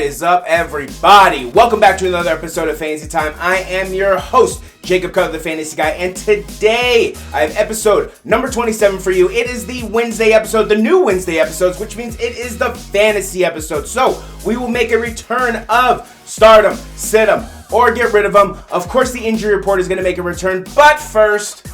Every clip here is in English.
is up, everybody? Welcome back to another episode of Fantasy Time. I am your host, Jacob Cutler, the Fantasy Guy, and today I have episode number 27 for you. It is the Wednesday episode, the new Wednesday episodes, which means it is the fantasy episode. So we will make a return of start 'em, sit 'em, or get rid of them. Of course, the injury report is going to make a return, but first,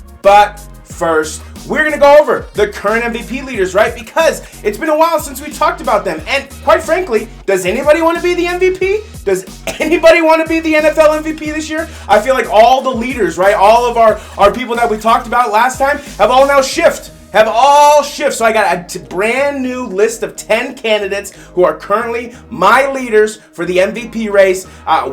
we're going to go over the current MVP leaders, right? Because it's been a while since we talked about them. And quite frankly, does anybody want to be the MVP? Does anybody want to be the NFL MVP this year? I feel like all the leaders, right? All of our people that we talked about last time have all now shifted. So I got a brand new list of 10 candidates who are currently my leaders for the MVP race.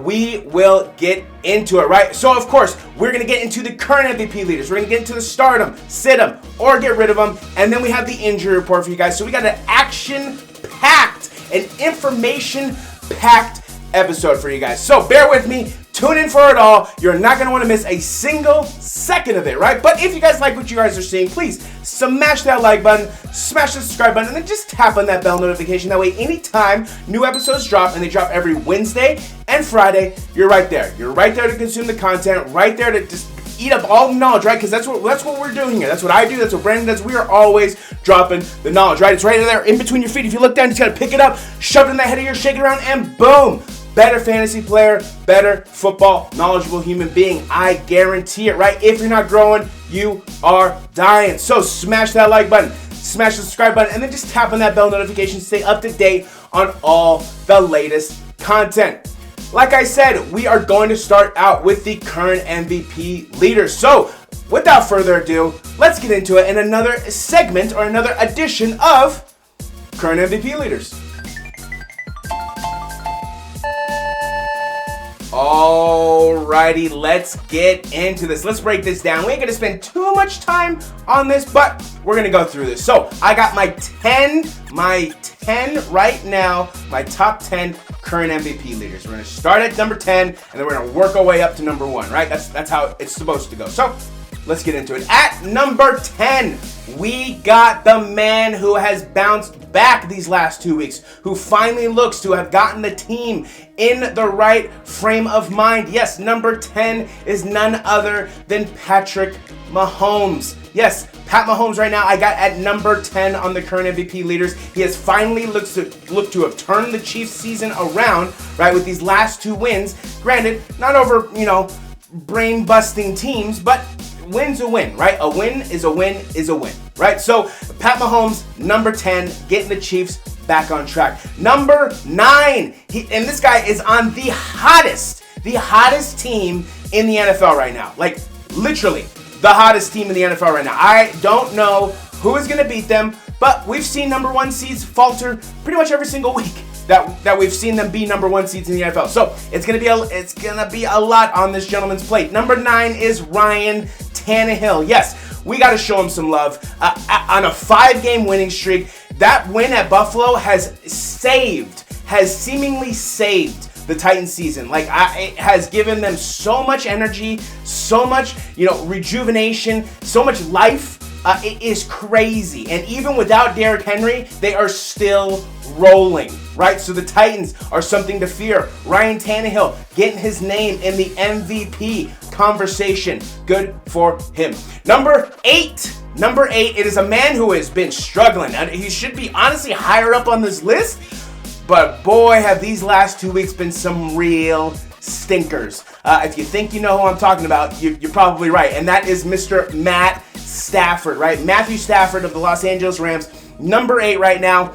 We will get into it, right? So of course, we're going to get into the current MVP leaders. We're going to get into the start them, sit them, or get rid of them. And then we have the injury report for you guys. So we got an action-packed and information-packed episode for you guys. So bear with me. Tune in for it all. You're not going to want to miss a single second of it, right? But if you guys like what you guys are seeing, please smash that like button, smash the subscribe button, and then just tap on that bell notification. That way, anytime new episodes drop, and they drop every Wednesday and Friday, you're right there. You're right there to consume the content, right there to just eat up all the knowledge, right? Because that's what we're doing here. That's what I do. That's what Brandon does. We are always dropping the knowledge, right? It's right there in between your feet. If you look down, you just got to pick it up, shove it in the head of yours, shake it around, and boom. Better fantasy player, better football, knowledgeable human being. I guarantee it, right? If you're not growing, you are dying. So smash that like button, smash the subscribe button, and then just tap on that bell notification to stay up to date on all the latest content. Like I said, we are going to start out with the current MVP leaders. So without further ado, let's get into it in another segment or another edition of Current MVP Leaders. Alrighty, let's get into this. Let's break this down. We ain't gonna spend too much time on this, but we're gonna go through this. So I got my 10 right now, my top 10 current MVP leaders. We're gonna start at number 10, and then we're gonna work our way up to number 1, right? That's how it's supposed to go. So let's get into it. At number 10, we got the man who has bounced back these last 2 weeks, who finally looks to have gotten the team in the right frame of mind. Yes, number 10 is none other than Patrick Mahomes. Yes, Pat Mahomes right now I got at number 10 on the current MVP leaders. He has finally looked to have turned the Chiefs season around, right, with these last 2 wins. Granted, not over, brain-busting teams, but win's a win, right? A win is a win is a win, right? So Pat Mahomes, number 10, getting the Chiefs back on track. Number 9, and this guy is on the hottest team in the NFL right now. Like, literally, the hottest team in the NFL right now. I don't know who is going to beat them, but we've seen number 1 seeds falter pretty much every single week that we've seen them be number 1 seeds in the NFL. So it's gonna be a lot on this gentleman's plate. Number 9 is Ryan Tannehill. Yes, we got to show him some love. On a 5-game winning streak, that win at Buffalo has seemingly saved the Titans season. Like, it has given them so much energy, so much, rejuvenation, so much life. It is crazy. And even without Derrick Henry, they are still rolling, right? So the Titans are something to fear. Ryan Tannehill getting his name in the MVP conversation. Good for him. Number 8, it is a man who has been struggling. And he should be honestly higher up on this list, but boy, have these last 2 weeks been some real stinkers. If you think you know who I'm talking about, you're probably right. And that is Mr. Matt Stafford, right? Matthew Stafford of the Los Angeles Rams, number 8 right now,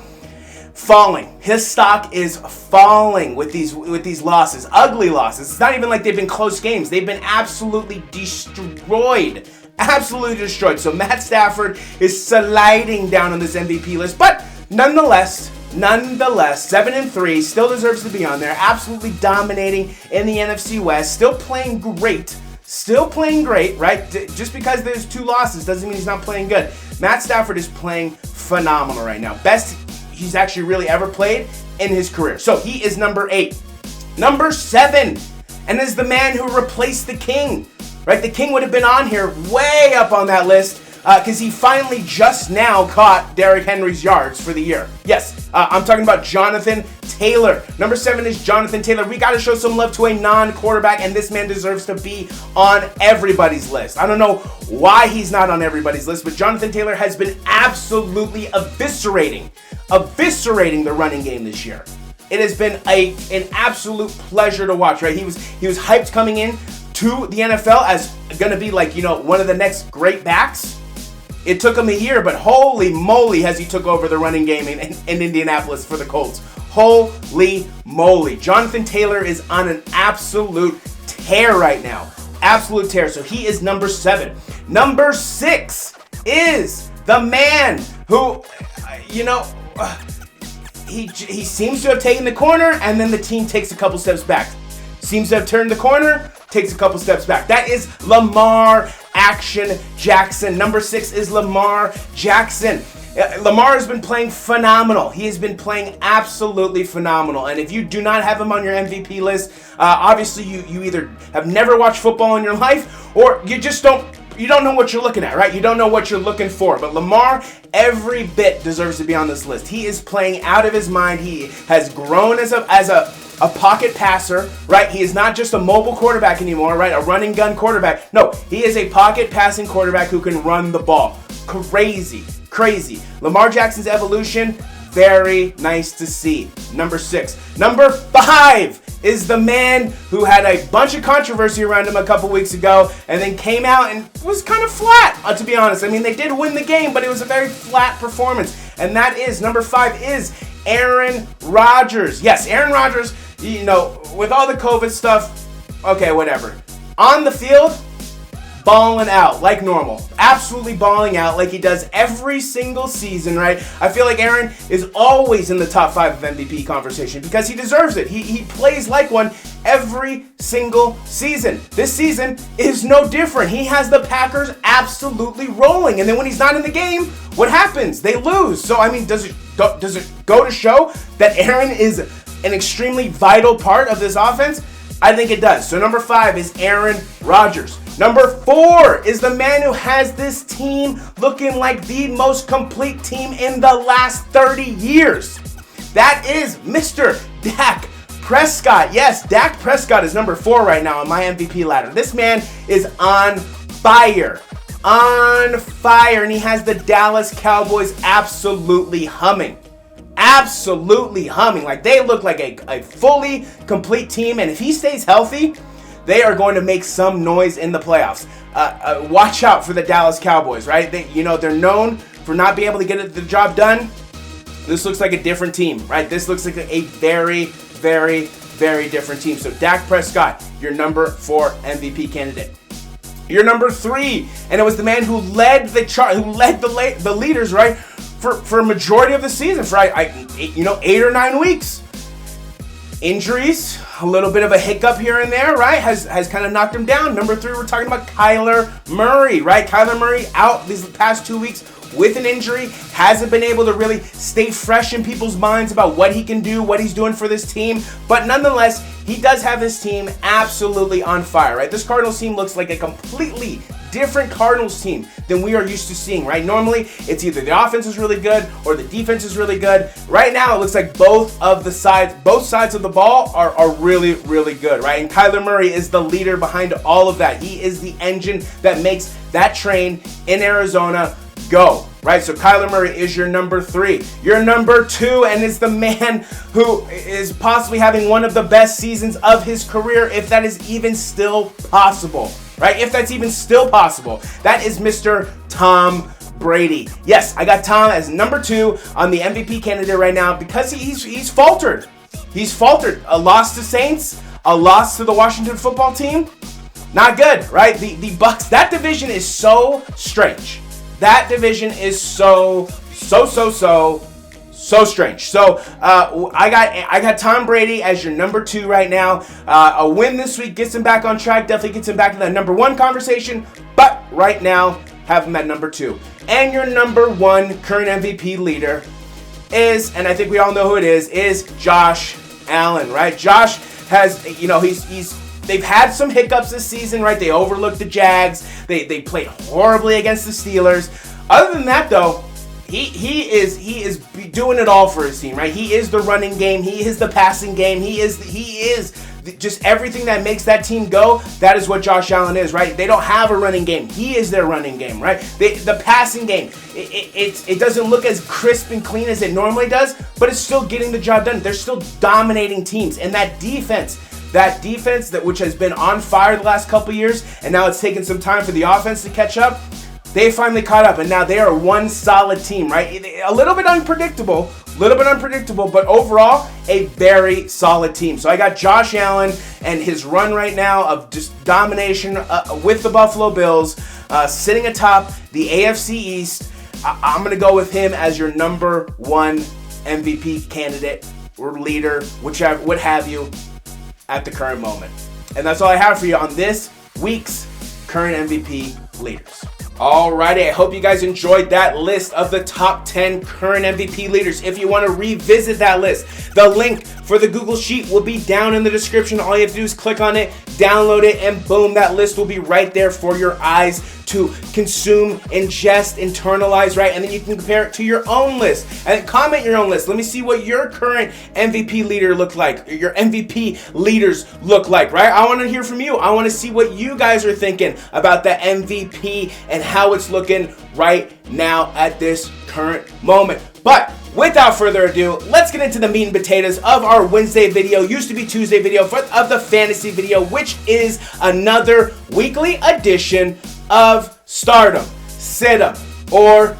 falling. His stock is falling with these losses, ugly losses. It's not even like they've been close games. They've been absolutely destroyed. So Matt Stafford is sliding down on this MVP list, but nonetheless, 7-3, still deserves to be on there. Absolutely dominating in the NFC West. Still playing great, right? Just because there's 2 losses doesn't mean he's not playing good. Matt Stafford is playing phenomenal right now. Best he's actually really ever played in his career. So he is number 8. Number 7, and is the man who replaced the King, right? The King would have been on here way up on that list. because he finally just now caught Derrick Henry's yards for the year. Yes, I'm talking about Jonathan Taylor. Number 7 is Jonathan Taylor. We got to show some love to a non-quarterback, and this man deserves to be on everybody's list. I don't know why he's not on everybody's list, but Jonathan Taylor has been absolutely eviscerating the running game this year. It has been an absolute pleasure to watch, right? He was hyped coming in to the NFL as going to be one of the next great backs. It took him a year, but holy moly has he took over the running game in Indianapolis for the Colts. Holy moly. Jonathan Taylor is on an absolute tear right now. Absolute tear. So he is number 7. Number 6 is the man who, he seems to have taken the corner, and then the team takes a couple steps back. Seems to have turned the corner, takes a couple steps back. That is Lamar Action Jackson. Number 6 is Lamar Jackson. Lamar has been playing phenomenal. He has been playing absolutely phenomenal. And if you do not have him on your MVP list, obviously you either have never watched football in your life, or you don't know what you're looking at, right? You don't know what you're looking for. But Lamar, every bit deserves to be on this list. He is playing out of his mind. He has grown as a pocket passer, right? He is not just a mobile quarterback anymore, right? A running gun quarterback. No, he is a pocket passing quarterback who can run the ball. Crazy. Lamar Jackson's evolution, very nice to see. Number 6. Number 5 is the man who had a bunch of controversy around him a couple weeks ago and then came out and was kind of flat, to be honest. I mean, they did win the game, but it was a very flat performance. And that is, number 5 is Aaron Rodgers. Yes, Aaron Rodgers, with all the COVID stuff, okay, whatever. On the field, balling out like normal. Absolutely balling out like he does every single season, right? I feel like Aaron is always in the top 5 of MVP conversation because he deserves it. He plays like one every single season. This season is no different. He has the Packers absolutely rolling. And then when he's not in the game, what happens? They lose. So, I mean, does it go to show that Aaron is an extremely vital part of this offense? I think it does. So number 5 is Aaron Rodgers. Number 4 is the man who has this team looking like the most complete team in the last 30 years. That is Mr. Dak Prescott. Yes, Dak Prescott is number 4 right now on my MVP ladder. This man is on fire. And he has the Dallas Cowboys absolutely humming. Like, they look like a fully complete team, and if he stays healthy, they are going to make some noise in the playoffs. Watch out for the Dallas Cowboys, right? They're known for not being able to get the job done. This looks like a different team, right? This looks like a very, very, very different team. So Dak Prescott, your number 4 MVP candidate. Your number 3, and it was the man who led the leaders, right? For a majority of the season, for 8 or 9 weeks. Injuries, a little bit of a hiccup here and there, right? Has kind of knocked him down. Number 3, we're talking about Kyler Murray, right? Kyler Murray out these past 2 weeks with an injury, hasn't been able to really stay fresh in people's minds about what he can do, what he's doing for this team. But nonetheless, he does have his team absolutely on fire, right? This Cardinals team looks like a completely different Cardinals team than we are used to seeing, right? Normally, it's either the offense is really good or the defense is really good. Right now, it looks like both sides of the ball are really, really good, right? And Kyler Murray is the leader behind all of that. He is the engine that makes that train in Arizona go, right? So Kyler Murray is your number 3. Your number 2, and is the man who is possibly having one of the best seasons of his career, if that is even still possible, right? If that's even still possible. That is Mr. Tom Brady. Yes, I got Tom as number 2 on the MVP candidate right now because he's faltered. He's faltered. A loss to Saints, a loss to the Washington football team. Not good, right? The Bucs, that division is so strange. That division is so strange. So I got Tom Brady as your number 2 right now. A win this week gets him back on track. Definitely gets him back to that number 1 conversation. But right now, have him at number 2. And your number 1 current MVP leader is, and I think we all know who it is Josh Allen, right? Josh has, he's they've had some hiccups this season, right? They overlooked the Jags. They played horribly against the Steelers. Other than that, though, he is doing it all for his team, right? He is the running game. He is the passing game. He is just everything that makes that team go. That is what Josh Allen is, right? They don't have a running game. He is their running game, right? The passing game, it doesn't look as crisp and clean as it normally does, but it's still getting the job done. They're still dominating teams. And that defense which has been on fire the last couple years, and now it's taken some time for the offense to catch up. They finally caught up, and now they are one solid team, right? A little bit unpredictable, but overall, a very solid team. So I got Josh Allen and his run right now of just domination with the Buffalo Bills, sitting atop the AFC East. I'm going to go with him as your number one MVP candidate or leader, what have you, at the current moment. And that's all I have for you on this week's current MVP leaders. Alrighty, I hope you guys enjoyed that list of the top 10 current MVP leaders. If you want to revisit that list, the link for the Google Sheet will be down in the description. All you have to do is click on it, download it, and boom, that list will be right there for your eyes to consume, ingest, internalize, right? And then you can compare it to your own list and comment your own list. Let me see what your current MVP leader look like, your MVP leaders look like, right? I want to hear from you. I want to see what you guys are thinking about the MVP and how it's looking right now at this current moment. But without further ado, let's get into the meat and potatoes of our Wednesday video, used to be Tuesday video, of the fantasy video, which is another weekly edition of Stardom, Sit 'em, or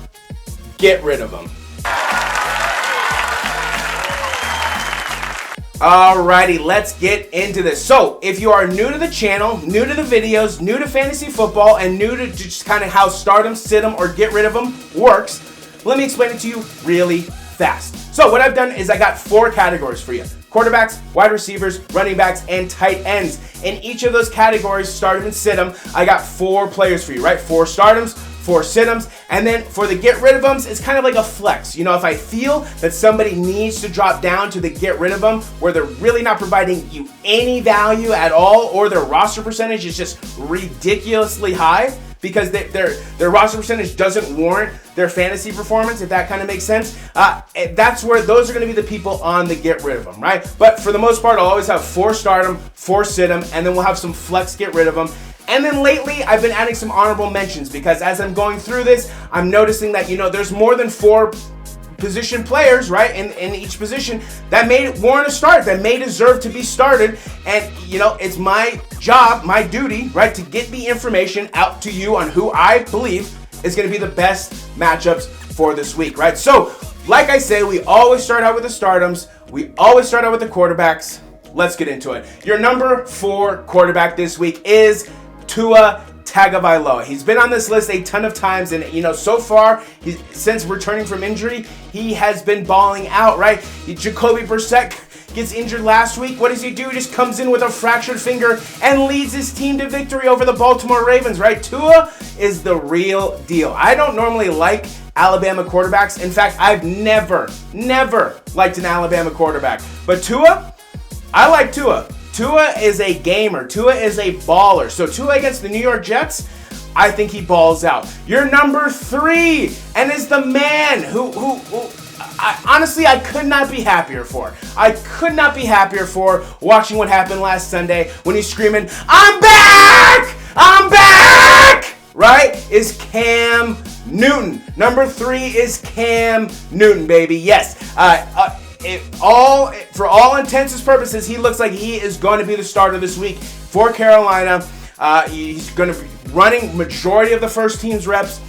Get Rid of 'em. Alrighty, let's get into this. So, if you are new to the channel, new to the videos, new to fantasy football, and new to just kind of how Stardom, Sit 'em, or Get Rid of 'em works, let me explain it to you really fast. So, what I've done is I got 4 categories for you. Quarterbacks, wide receivers, running backs, and tight ends. In each of those categories, Stardom and Sit 'em, I got 4 players for you, right? 4 Stardoms, 4 Sit-ems, and then for the Get Rid of 'ems, it's kind of like a flex. You know, if I feel that somebody needs to drop down to the Get Rid of 'em, where they're really not providing you any value at all, or their roster percentage is just ridiculously high, because their roster percentage doesn't warrant their fantasy performance, if that kind of makes sense. That's where those are going to be the people on the Get Rid of Them, right? But for the most part, I'll always have 4 Stardom, 4 Sit-em, and then we'll have some flex Get Rid of Them. And then lately, I've been adding some honorable mentions, because as I'm going through this, I'm noticing that, you know, there's more than 4 position players, right, in each position that may warrant a start, that may deserve to be started. And, you know, it's my job, my duty, right, to get the information out to you on who I believe is going to be the best matchups for this week, right? So, like I say, we always start out with the Stardoms. We always start out with the quarterbacks. Let's get into it. Your number 4 quarterback this week is Tua Tagovailoa. He's been on this list a ton of times, and you know, so far, since returning from injury, he has been balling out, right? Jacoby Brissett gets injured last week. What does he do? He just comes in with a fractured finger and leads his team to victory over the Baltimore Ravens, right? Tua is the real deal. I don't normally like Alabama quarterbacks. In fact, I've never liked an Alabama quarterback. But Tua, I like Tua. Tua is a gamer. Tua is a baller. So Tua against the New York Jets, I think he balls out. Your number 3, and is the man who honestly, I could not be happier for. I could not be happier for watching what happened last Sunday when he's screaming, "I'm back! I'm back!" Right? Is Cam Newton. Number 3 is Cam Newton, baby. Yes. For all intents and purposes, he looks like he is going to be the starter this week for Carolina. He's going to be running majority of the first team's reps.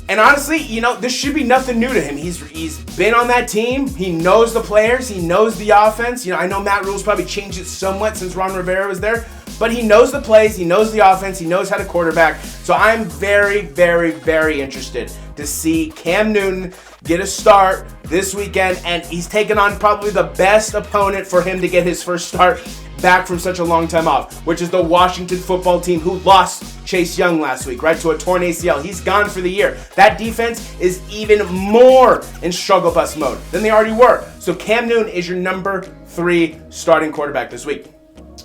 And honestly, you know, this should be nothing new to him. He's been on that team. He knows the players. He knows the offense. You know, I know Matt Rule's probably changed it somewhat since Ron Rivera was there, but he knows the plays. He knows the offense. He knows how to quarterback. So I'm very, very, very interested to see Cam Newton get a start this weekend, and he's taken on probably the best opponent for him to get his first start back from such a long time off, which is the Washington football team, who lost Chase Young last week, right, to a torn ACL. He's gone for the year. That defense is even more in struggle bus mode than they already were. So Cam Newton is your number 3 starting quarterback this week.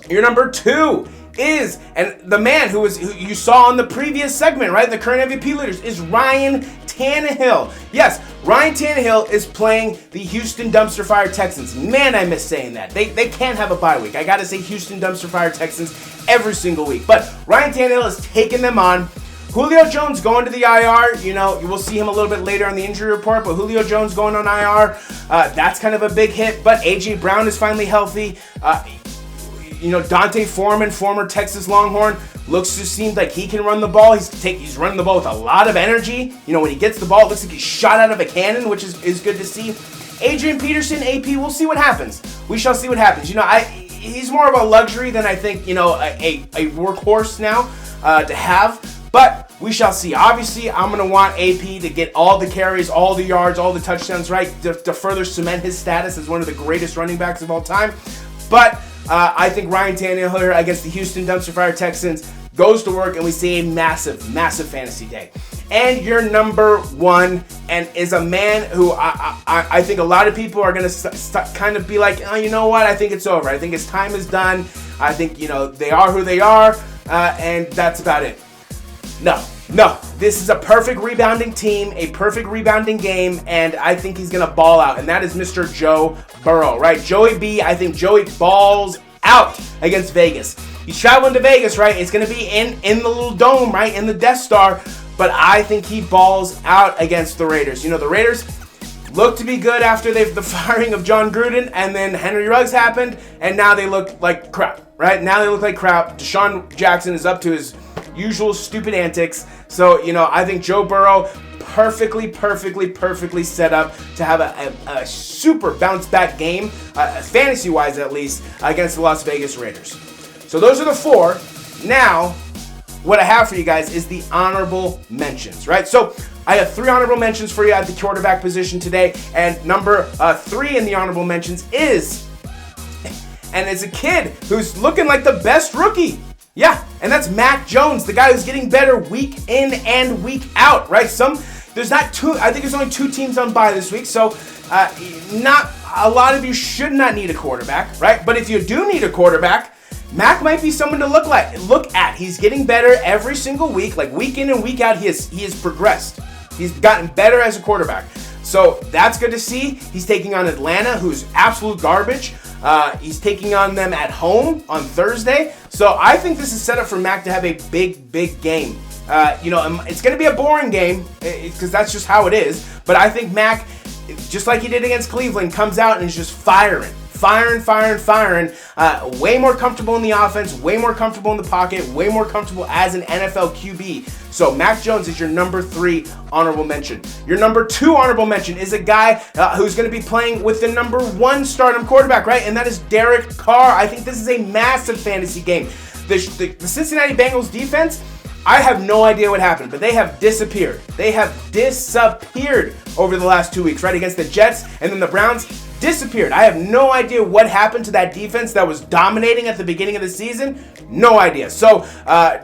Your number 2 is, and the man who you saw on the previous segment, right? The current MVP leaders is Ryan Tannehill. Yes, Ryan Tannehill is playing the Houston Dumpster Fire Texans. Man, I miss saying that. They can't have a bye week. I gotta say Houston Dumpster Fire Texans every single week. But Ryan Tannehill is taking them on. Julio Jones going to the IR. You know, you will see him a little bit later on the injury report, but Julio Jones going on IR. That's kind of a big hit. But A.J. Brown is finally healthy. Dante Foreman, former Texas Longhorn, looks to seem like he can run the ball. He's running the ball with a lot of energy. You know, when he gets the ball, it looks like he's shot out of a cannon, which is good to see. Adrian Peterson, AP, we'll see what happens. We shall see what happens. You know, he's more of a luxury than I think, a workhorse now to have. But we shall see. Obviously, I'm going to want AP to get all the carries, all the yards, all the touchdowns right to further cement his status as one of the greatest running backs of all time. But I think Ryan Tannehill here against the Houston Dumpster Fire Texans goes to work, and we see a massive, massive fantasy day. And your number 1 and is a man who I think a lot of people are going to kind of be like, oh, you know what? I think it's over. I think his time is done. I think, they are who they are, and that's about it. No, this is a perfect rebounding team, a perfect rebounding game, and I think he's going to ball out, and that is Mr. Joe Burrow, right? Joey B, I think Joey balls out against Vegas. He's traveling to Vegas, right? It's going to be in the little dome, right, in the Death Star, but I think he balls out against the Raiders. You know, the Raiders look to be good after the firing of John Gruden, and then Henry Ruggs happened, and now they look like crap, right? Now they look like crap. Deshaun Jackson is up to his usual stupid antics. So, I think Joe Burrow perfectly set up to have a super bounce back game, fantasy-wise at least, against the Las Vegas Raiders. So those are the 4. Now, what I have for you guys is the honorable mentions, right? So I have 3 honorable mentions for you at the quarterback position today, and number 3 in the honorable mentions is, and it's a kid who's looking like the best rookie. Yeah, and that's Mac Jones, the guy who's getting better week in and week out, right? I think there's only 2 teams on bye this week, so not a lot of you should not need a quarterback, right? But if you do need a quarterback, Mac might be someone to look at. He's getting better every single week, like week in and week out. He has progressed. He's gotten better as a quarterback. So that's good to see. He's taking on Atlanta, who's absolute garbage. He's taking on them at home on Thursday. So I think this is set up for Mac to have a big game. It's going to be a boring game because that's just how it is. But I think Mac, just like he did against Cleveland, comes out and is just firing. Way more comfortable in the offense, way more comfortable in the pocket, way more comfortable as an NFL QB. So Mac Jones is your number 3 honorable mention. Your number 2 honorable mention is a guy who's going to be playing with the number 1 stardom quarterback, right? And that is Derek Carr. I think this is a massive fantasy game. The Cincinnati Bengals defense, I have no idea what happened, but they have disappeared. They have disappeared over the last 2 weeks, right? Against the Jets and then the Browns. Disappeared. I have no idea what happened to that defense that was dominating at the beginning of the season. No idea. So,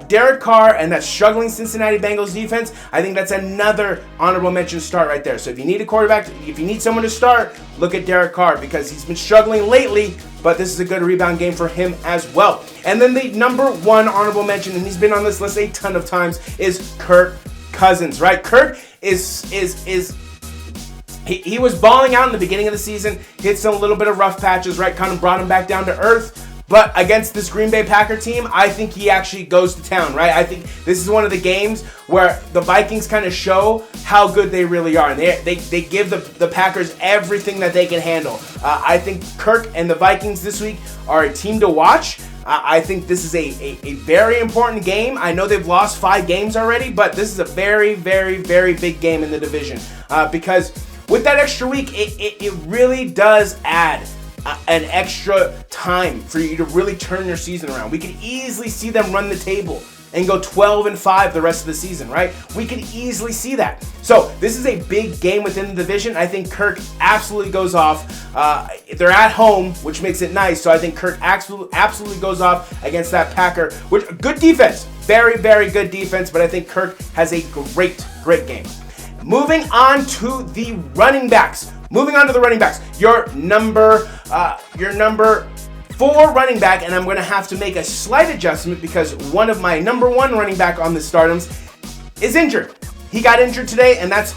Derek Carr and that struggling Cincinnati Bengals defense, I think that's another honorable mention start right there. So if you need a quarterback, if you need someone to start, look at Derek Carr because he's been struggling lately, but this is a good rebound game for him as well. And then the number 1 honorable mention, and he's been on this list a ton of times, is Kirk Cousins, right? Kirk He was balling out in the beginning of the season, hit some little bit of rough patches, right? Kind of brought him back down to earth. But against this Green Bay Packer team, I think he actually goes to town, right? I think this is one of the games where the Vikings kind of show how good they really are. And they give the Packers everything that they can handle. I think Kirk and the Vikings this week are a team to watch. I think this is a very important game. I know they've lost 5 games already, but this is a very, very, very big game in the division because with that extra week, it really does add an extra time for you to really turn your season around. We could easily see them run the table and go 12-5 the rest of the season, right? We could easily see that. So this is a big game within the division. I think Kirk absolutely goes off. They're at home, which makes it nice. So I think Kirk absolutely goes off against that Packer, which good defense, very, very good defense. But I think Kirk has a great game. Moving on to the running backs. Your number for running back, and I'm going to have to make a slight adjustment because one of my number one running back on the stardoms is injured. He got injured today, and that's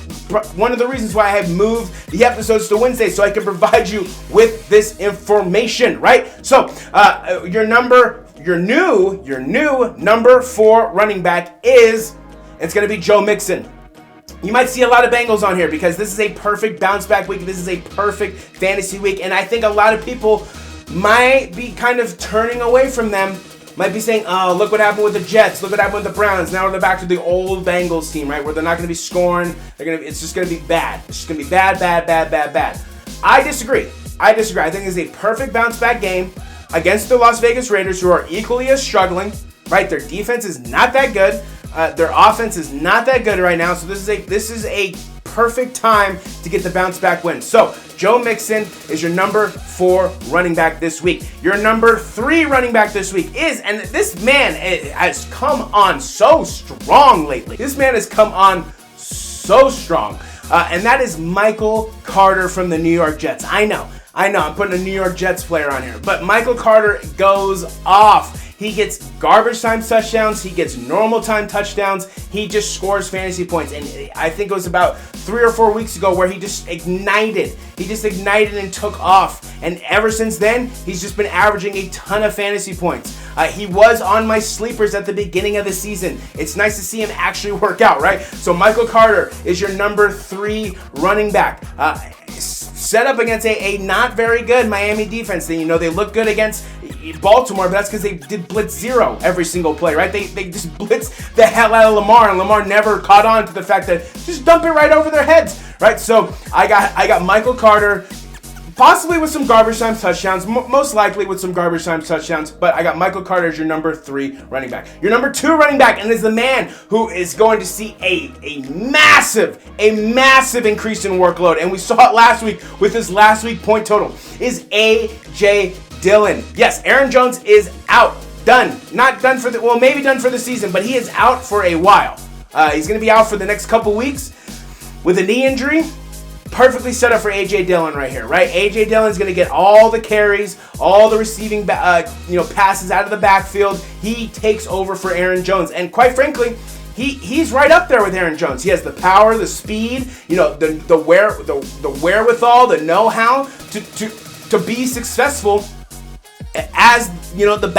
one of the reasons why I have moved the episodes to Wednesday, so I can provide you with this information, right? So, your new number 4 running back it's going to be Joe Mixon. You might see a lot of Bengals on here because this is a perfect bounce back week. This is a perfect fantasy week, and I think a lot of people might be kind of turning away from them. Might be saying, oh, look what happened with the Jets. Look what happened with the Browns. Now they're back to the old Bengals team, right? Where they're not going to be scoring. It's just going to be bad. It's just going to be bad. I disagree. I think it's a perfect bounce back game against the Las Vegas Raiders, who are equally as struggling, right? Their defense is not that good. Their offense is not that good right now. So this is a perfect time to get the bounce back win. So Joe Mixon is your number 4 running back this week. Your number 3 running back this week and this man has come on so strong lately. This man has come on so strong. And that is Michael Carter from the New York Jets. I know, I'm putting a New York Jets player on here, but Michael Carter goes off. He gets garbage time touchdowns. He gets normal time touchdowns. He just scores fantasy points. And I think it was about 3 or 4 weeks ago where he just ignited. He just ignited and took off. And ever since then, he's just been averaging a ton of fantasy points. He was on my sleepers at the beginning of the season. It's nice to see him actually work out, right? So Michael Carter is your number 3 running back. Set up against a not very good Miami defense. They look good against Baltimore, but that's because they did blitz 0 every single play, right? They just blitzed the hell out of Lamar, and Lamar never caught on to the fact that just dump it right over their heads, right? So I got Michael Carter, possibly with some garbage time touchdowns, most likely with some garbage time touchdowns, but I got Michael Carter as your number 3 running back. Your number 2 running back, and is the man who is going to see a massive increase in workload, and we saw it last week with his last week point total, is A.J. Dillon. Yes, Aaron Jones is out. Done. Not done for maybe done for the season, but he is out for a while. He's going to be out for the next couple weeks with a knee injury. Perfectly set up for A.J. Dillon right here, right? A.J. Dillon's going to get all the carries, all the receiving passes out of the backfield. He takes over for Aaron Jones. And quite frankly, he's right up there with Aaron Jones. He has the power, the speed, the wherewithal, the know-how to be successful as the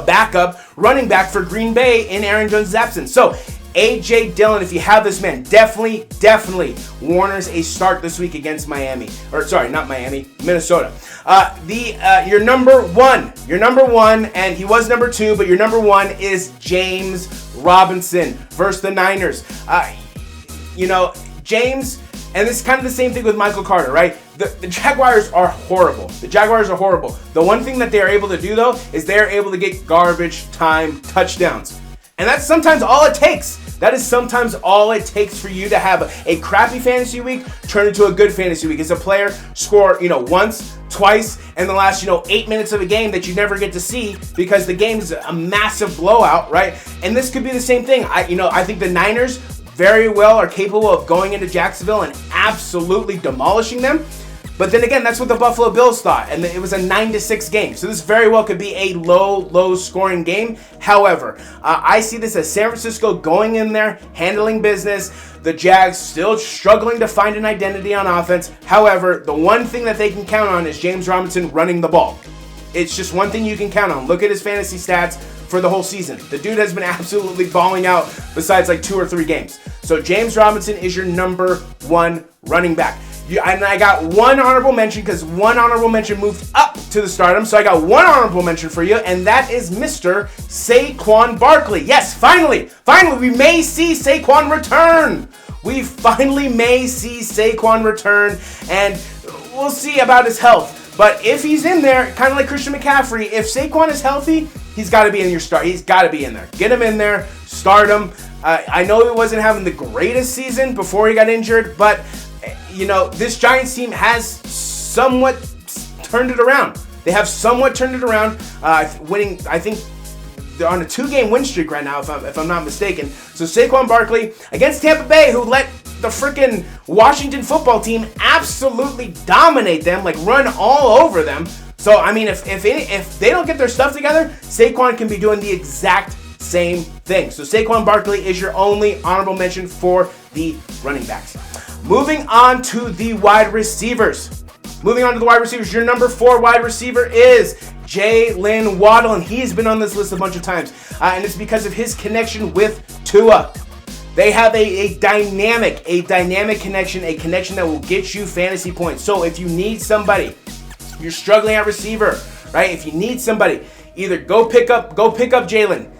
backup running back for Green Bay in Aaron Jones' absence. So A.J. Dillon, if you have this man, definitely warrants a start this week against Minnesota. Your number one, and he was number 2, but your number 1 is James Robinson versus the Niners. James, and this is kind of the same thing with Michael Carter, right? The Jaguars are horrible. The one thing that they are able to do, though, is they are able to get garbage time touchdowns. And that's sometimes all it takes. That is sometimes all it takes for you to have a crappy fantasy week turn into a good fantasy week. As a player score, once, twice in the last, 8 minutes of a game that you never get to see because the game is a massive blowout, right? And this could be the same thing. I think the Niners very well are capable of going into Jacksonville and absolutely demolishing them. But then again, that's what the Buffalo Bills thought, and it was a 9-6 game. So this very well could be a low scoring game. However, I see this as San Francisco going in there, handling business. The Jags still struggling to find an identity on offense. However, the one thing that they can count on is James Robinson running the ball. It's just one thing you can count on. Look at his fantasy stats for the whole season. The dude has been absolutely balling out besides like 2 or 3 games. So James Robinson is your number 1 running back. And I got one honorable mention because one honorable mention moved up to the stardom. So I got one honorable mention for you, and that is Mr. Saquon Barkley. Yes, finally, we may see Saquon return. We finally may see Saquon return, and we'll see about his health. But if he's in there, kind of like Christian McCaffrey, if Saquon is healthy, he's got to be in your start. He's got to be in there. Get him in there, start him. I know he wasn't having the greatest season before he got injured, but this Giants team has somewhat turned it around. They have somewhat turned it around, winning, I think they're on a 2-game win streak right now, if I'm not mistaken. So Saquon Barkley against Tampa Bay, who let the freaking Washington football team absolutely dominate them, like run all over them. So, I mean, if they don't get their stuff together, Saquon can be doing the exact same thing. So Saquon Barkley is your only honorable mention for the running backs. Moving on to the wide receivers. Your number 4 wide receiver is Jaylen Waddle, and he's been on this list a bunch of times. And it's because of his connection with Tua. They have a dynamic connection, a connection that will get you fantasy points. So if you need somebody, you're struggling at receiver, right? If you need somebody, either go pick up Jaylen.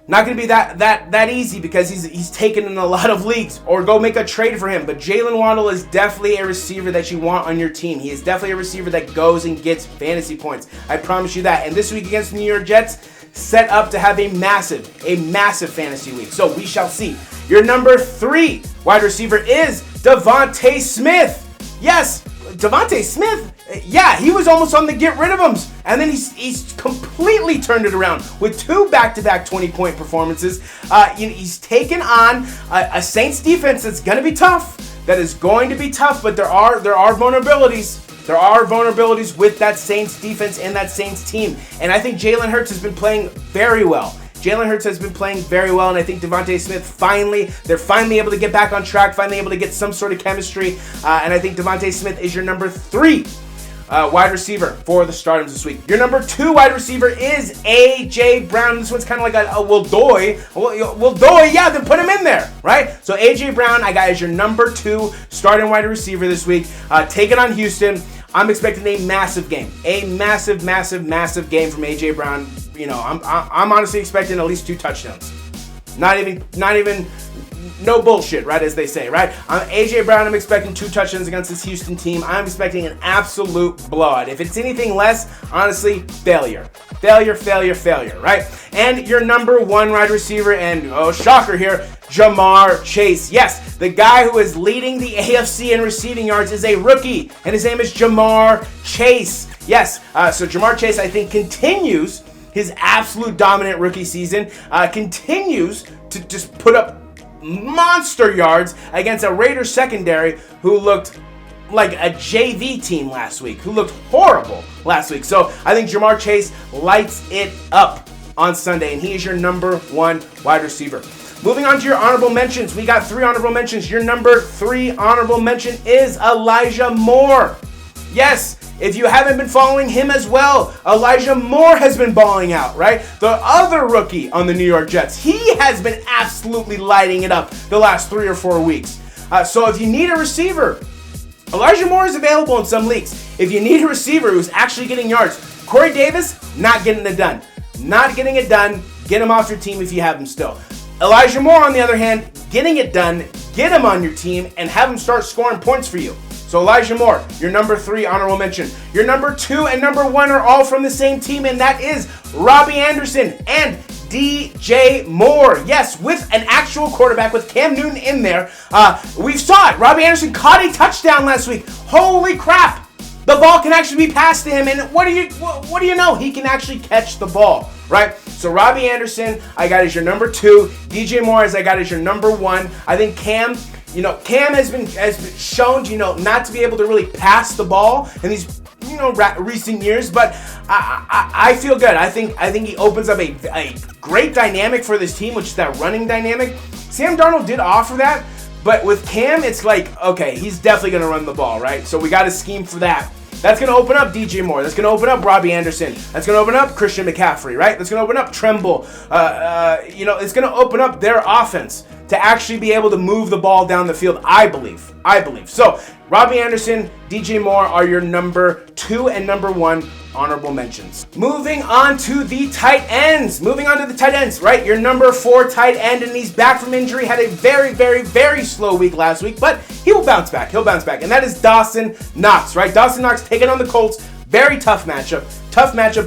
Not going to be that easy because he's taken in a lot of leagues, or go make a trade for him. But Jaylen Waddle is definitely a receiver that you want on your team. He is definitely a receiver that goes and gets fantasy points. I promise you that. And this week against the New York Jets, set up to have a massive fantasy week. So we shall see. Your number 3 wide receiver is Devontae Smith. Yes, Devontae Smith. Yeah, he was almost on the get rid of him, and then he's completely turned it around with 2 back-to-back 20-point performances. He's taken on a Saints defense that's going to be tough. That is going to be tough, but there are vulnerabilities. There are vulnerabilities with that Saints defense and that Saints team, and I think Jalen Hurts has been playing very well. And I think Devontae Smith they're finally able to get back on track, finally able to get some sort of chemistry, and I think Devontae Smith is your number 3 wide receiver for the Stardoms this week. Your number 2 wide receiver is A.J. Brown. This one's kind of like a Wildoy, yeah, then put him in there, right? So A.J. Brown, I got as your number 2 starting wide receiver this week. Taking on Houston. I'm expecting a massive game. A massive game from A.J. Brown. I'm honestly expecting at least 2 touchdowns. Not even, no bullshit, right, as they say, right? A.J. Brown, I'm expecting 2 touchdowns against this Houston team. I'm expecting an absolute blowout. If it's anything less, honestly, failure, right? And your number 1 wide receiver, and shocker here, Jamar Chase. Yes, the guy who is leading the AFC in receiving yards is a rookie, and his name is Jamar Chase. Yes, so Jamar Chase, I think, continues his absolute dominant rookie season, continues to just put up monster yards against a Raiders secondary who looked like a JV team last week, who looked horrible last week. So I think Jamar Chase lights it up on Sunday, and he is your number 1 wide receiver. Moving on to your honorable mentions, we got 3 honorable mentions. Your number 3 honorable mention is Elijah Moore. Yes, if you haven't been following him as well, Elijah Moore has been balling out, right? The other rookie on the New York Jets, he has been absolutely lighting it up the last 3 or 4 weeks. So if you need a receiver, Elijah Moore is available in some leagues. If you need a receiver who's actually getting yards, Corey Davis, not getting it done. Get him off your team if you have him still. Elijah Moore, on the other hand, getting it done, get him on your team, and have him start scoring points for you. So Elijah Moore, your number 3 honorable mention. Your number 2 and number 1 are all from the same team, and that is Robbie Anderson and DJ Moore. Yes, with an actual quarterback, with Cam Newton in there. We saw it. Robbie Anderson caught a touchdown last week. Holy crap! The ball can actually be passed to him, and what do you know? He can actually catch the ball, right? So Robbie Anderson, I got as your number 2. DJ Moore, as I got as your number 1. I think Cam has been shown, not to be able to really pass the ball in these, recent years. But I feel good. I think he opens up a great dynamic for this team, which is that running dynamic. Sam Darnold did offer that, but with Cam, it's like, okay, he's definitely going to run the ball, right? So we got to scheme for that. That's going to open up DJ Moore. That's going to open up Robbie Anderson. That's going to open up Christian McCaffrey, right? That's going to open up Tremble. It's going to open up their offense to actually be able to move the ball down the field, I believe. So, Robbie Anderson, DJ Moore are your number 2 and number 1 honorable mentions. Moving on to the tight ends, right? Your number 4 tight end, and he's back from injury, had a very, very, very slow week last week, but he will bounce back. And that is Dawson Knox, right? Dawson Knox taking on the Colts. Very tough matchup,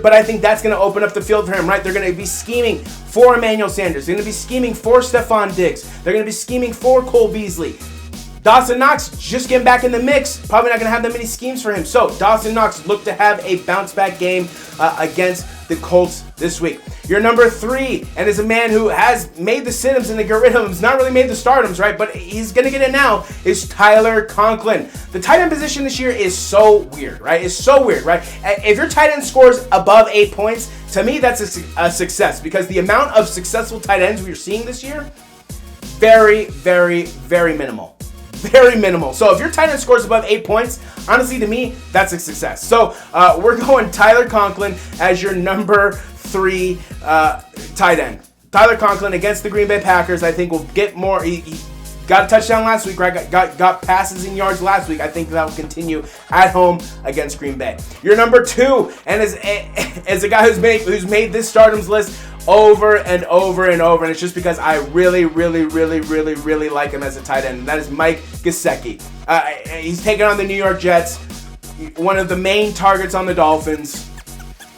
but I think that's going to open up the field for him, right? They're going to be scheming for Emmanuel Sanders. They're going to be scheming for Stephon Diggs. They're going to be scheming for Cole Beasley. Dawson Knox just getting back in the mix. Probably not going to have that many schemes for him. So Dawson Knox look to have a bounce back game against the Colts this week. Your number 3, and is a man who has made the sit-ins and the get rid of him. He's not really made the stardoms, right? But he's going to get it now, is Tyler Conklin. The tight end position this year is so weird, right? It's so weird, right? If your tight end scores above 8 points, to me, that's a success, because the amount of successful tight ends we're seeing this year, very, very, very minimal. Very minimal. So if your tight end scores above 8 points, honestly, to me, that's a success. So we're going Tyler Conklin as your number 3 tight end. Tyler Conklin against the Green Bay Packers, I think will get more. He got a touchdown last week, right? Got passes and yards last week. I think that will continue at home against Green Bay. Your number 2, and as a guy who's made this stardoms list over and over and over, and it's just because I really, really, really, really, really like him as a tight end, and that is Mike Gesicki. He's taking on the New York Jets, one of the main targets on the Dolphins.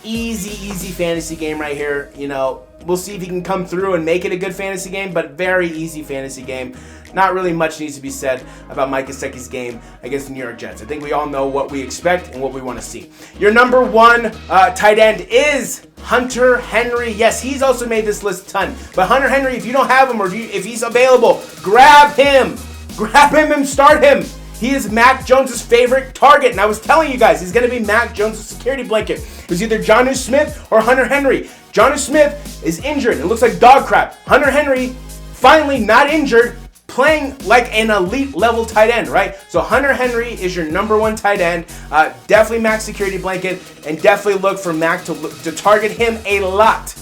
Easy fantasy game right here. You know, we'll see if he can come through and make it a good fantasy game, but very easy fantasy game. Not really much needs to be said about Mike Gesicki's game against the New York Jets. I think we all know what we expect and what we want to see. Your number 1 tight end is Hunter Henry. Yes, he's also made this list a ton. But Hunter Henry, if you don't have him or if he's available, grab him. Grab him and start him. He is Mac Jones' favorite target. And I was telling you guys, he's going to be Mac Jones' security blanket. It was either Jonnu Smith or Hunter Henry. Jonnu Smith is injured. It looks like dog crap. Hunter Henry, finally not injured, playing like an elite level tight end, right? So Hunter Henry is your number 1 tight end. Definitely Mac's security blanket, and definitely look for Mac to target him a lot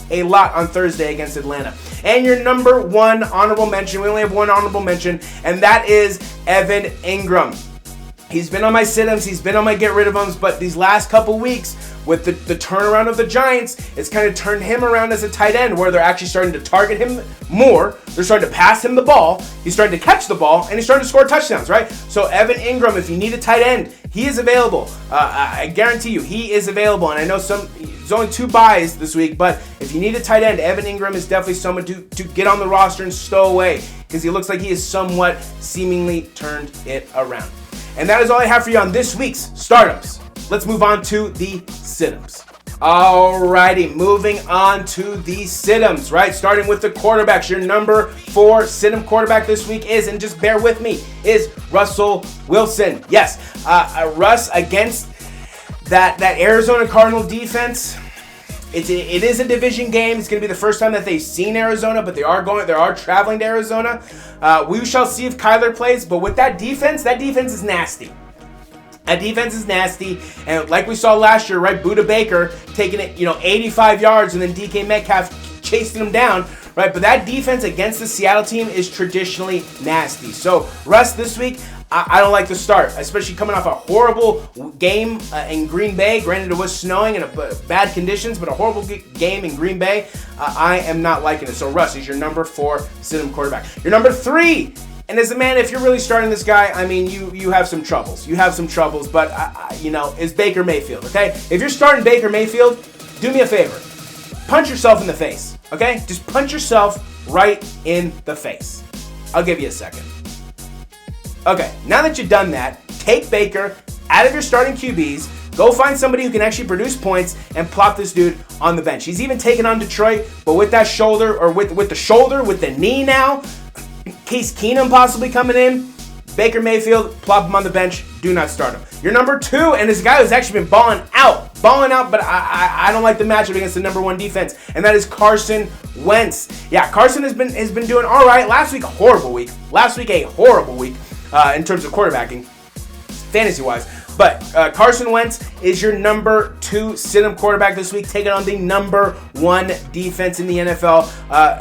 on Thursday against Atlanta. And your number 1 honorable mention, we only have one honorable mention, and that is Evan Ingram. He's been on my sit-ins, he's been on my get rid of him, but these last couple weeks with the turnaround of the Giants, it's kind of turned him around as a tight end where they're actually starting to target him more. They're starting to pass him the ball. He's starting to catch the ball, and he's starting to score touchdowns, right? So Evan Ingram, if you need a tight end, he is available. I guarantee you, he is available. And I know there's only 2 buys this week, but if you need a tight end, Evan Ingram is definitely someone to get on the roster and stow away, because he looks like he has somewhat seemingly turned it around. And that is all I have for you on this week's Startups. Let's move on to the sit-ups. Alrighty, moving on to the sit-ups, right? Starting with the quarterbacks. Your number 4 sit-up quarterback this week is, and just bear with me, is Russell Wilson. Yes, Russ against that Arizona Cardinal defense. It is a division game. It's going to be the first time that they've seen Arizona, but they are traveling to Arizona. We shall see if Kyler plays, but with that defense is nasty. That defense is nasty, and like we saw last year, right? Buda Baker taking it, 85 yards, and then DK Metcalf chasing him down, right? But that defense against the Seattle team is traditionally nasty. So Russ this week, I don't like the start, especially coming off a horrible game in Green Bay. Granted, it was snowing and bad conditions, but a horrible game in Green Bay. I am not liking it. So Russ is your number 4 sit-em quarterback. Your number 3, and as a man, if you're really starting this guy, I mean, you have some troubles. You have some troubles, but is Baker Mayfield, okay? If you're starting Baker Mayfield, do me a favor. Punch yourself in the face, okay? Just punch yourself right in the face. I'll give you a second. Okay, now that you've done that, take Baker out of your starting QBs, go find somebody who can actually produce points, and plop this dude on the bench. He's even taken on Detroit, but with that shoulder, or with the knee now, Case Keenum possibly coming in, Baker Mayfield, plop him on the bench, do not start him. Your number 2, and this guy who's actually been balling out, but I don't like the matchup against the number 1 defense, and that is Carson Wentz. Yeah, Carson has been doing all right. Last week, a horrible week in terms of quarterbacking, fantasy-wise. But Carson Wentz is your number 2 sit-em quarterback this week, taking on the number 1 defense in the NFL,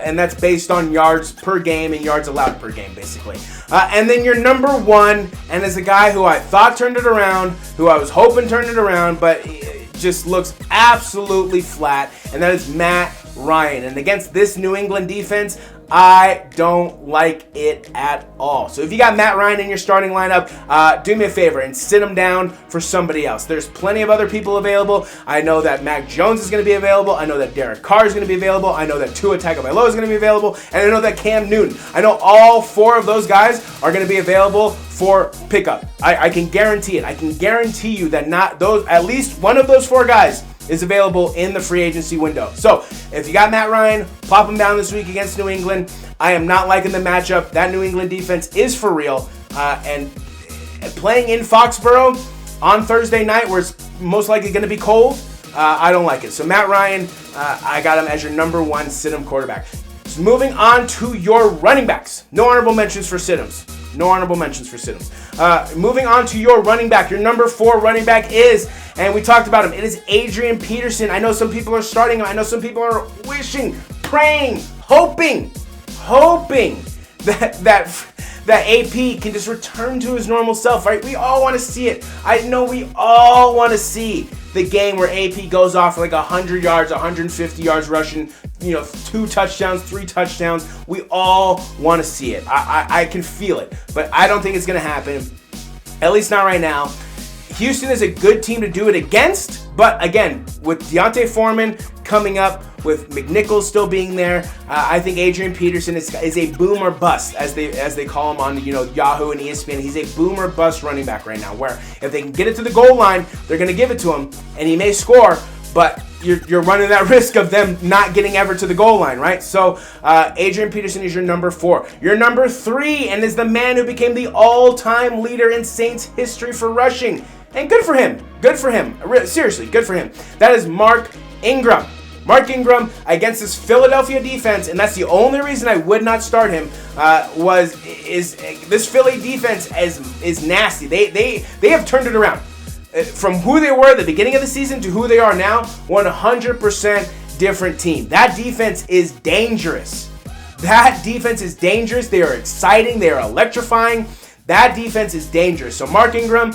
and that's based on yards per game and yards allowed per game, basically. And then your number 1, and as a guy who I thought turned it around, who I was hoping turned it around, but it just looks absolutely flat, and that is Matt Ryan. And against this New England defense, I don't like it at all. So if you got Matt Ryan in your starting lineup, do me a favor and sit him down for somebody else. There's plenty of other people available. I know that Mac Jones is going to be available. I know that Derek Carr is going to be available. I know that Tua Tagovailoa is going to be available. And I know that Cam Newton. I know all 4 of those guys are going to be available for pickup. I can guarantee it. I can guarantee you that at least one of those 4 guys is available in the free agency window. So if you got Matt Ryan, plop him down this week against New England. I am not liking the matchup. That New England defense is for real. And playing in Foxborough on Thursday night, where it's most likely going to be cold, I don't like it. So Matt Ryan, I got him as your number 1 sit-em quarterback. So moving on to your running backs. No honorable mentions for sit-ems. Moving on to your running back. Your number 4 running back is, and we talked about him, it is Adrian Peterson. I know some people are starting him. I know some people are wishing, praying, hoping that AP can just return to his normal self, right? We all want to see it. I know we all want to see the game where AP goes off for like 100 yards, 150 yards rushing, 2 touchdowns, 3 touchdowns. We all want to see it. I can feel it, but I don't think it's going to happen, at least not right now. Houston is a good team to do it against, but again, with Deontay Foreman coming up, with McNichols still being there, I think Adrian Peterson is a boom or bust, as they call him on Yahoo and ESPN. He's a boom or bust running back right now, where if they can get it to the goal line, they're going to give it to him, and he may score, but you're running that risk of them not getting ever to the goal line, right? So Adrian Peterson is your number 4. Your number 3, and is the man who became the all-time leader in Saints history for rushing. And good for him. Seriously, good for him. That is Mark Ingram. Mark Ingram against this Philadelphia defense, and that's the only reason I would not start him, is this Philly defense is nasty. They have turned it around. From who they were at the beginning of the season to who they are now, 100% different team. That defense is dangerous. They are exciting. They are electrifying. That defense is dangerous. So Mark Ingram,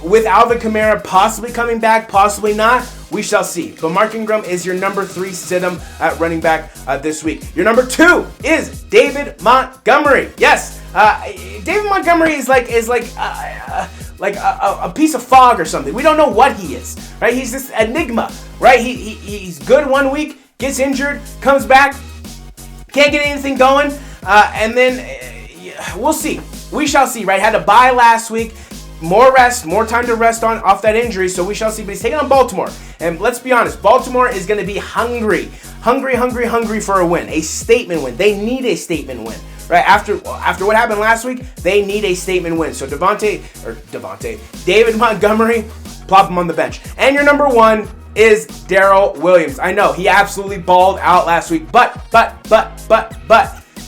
with Alvin Kamara possibly coming back, possibly not, we shall see. But Mark Ingram is your number 3 sit-em at running back this week. Your number 2 is David Montgomery. Yes, David Montgomery is like a piece of fog or something. We don't know what he is, right? He's this enigma, right? He's good one week, gets injured, comes back, can't get anything going, and then we'll see. We shall see, right? Had a bye last week. More rest, more time to rest off that injury, so we shall see. But he's taking on Baltimore. And let's be honest, Baltimore is going to be hungry for a win, a statement win. They need a statement win, right? After what happened last week, they need a statement win. So David Montgomery, plop him on the bench. And your number 1 is Darrell Williams. I know, he absolutely balled out last week, but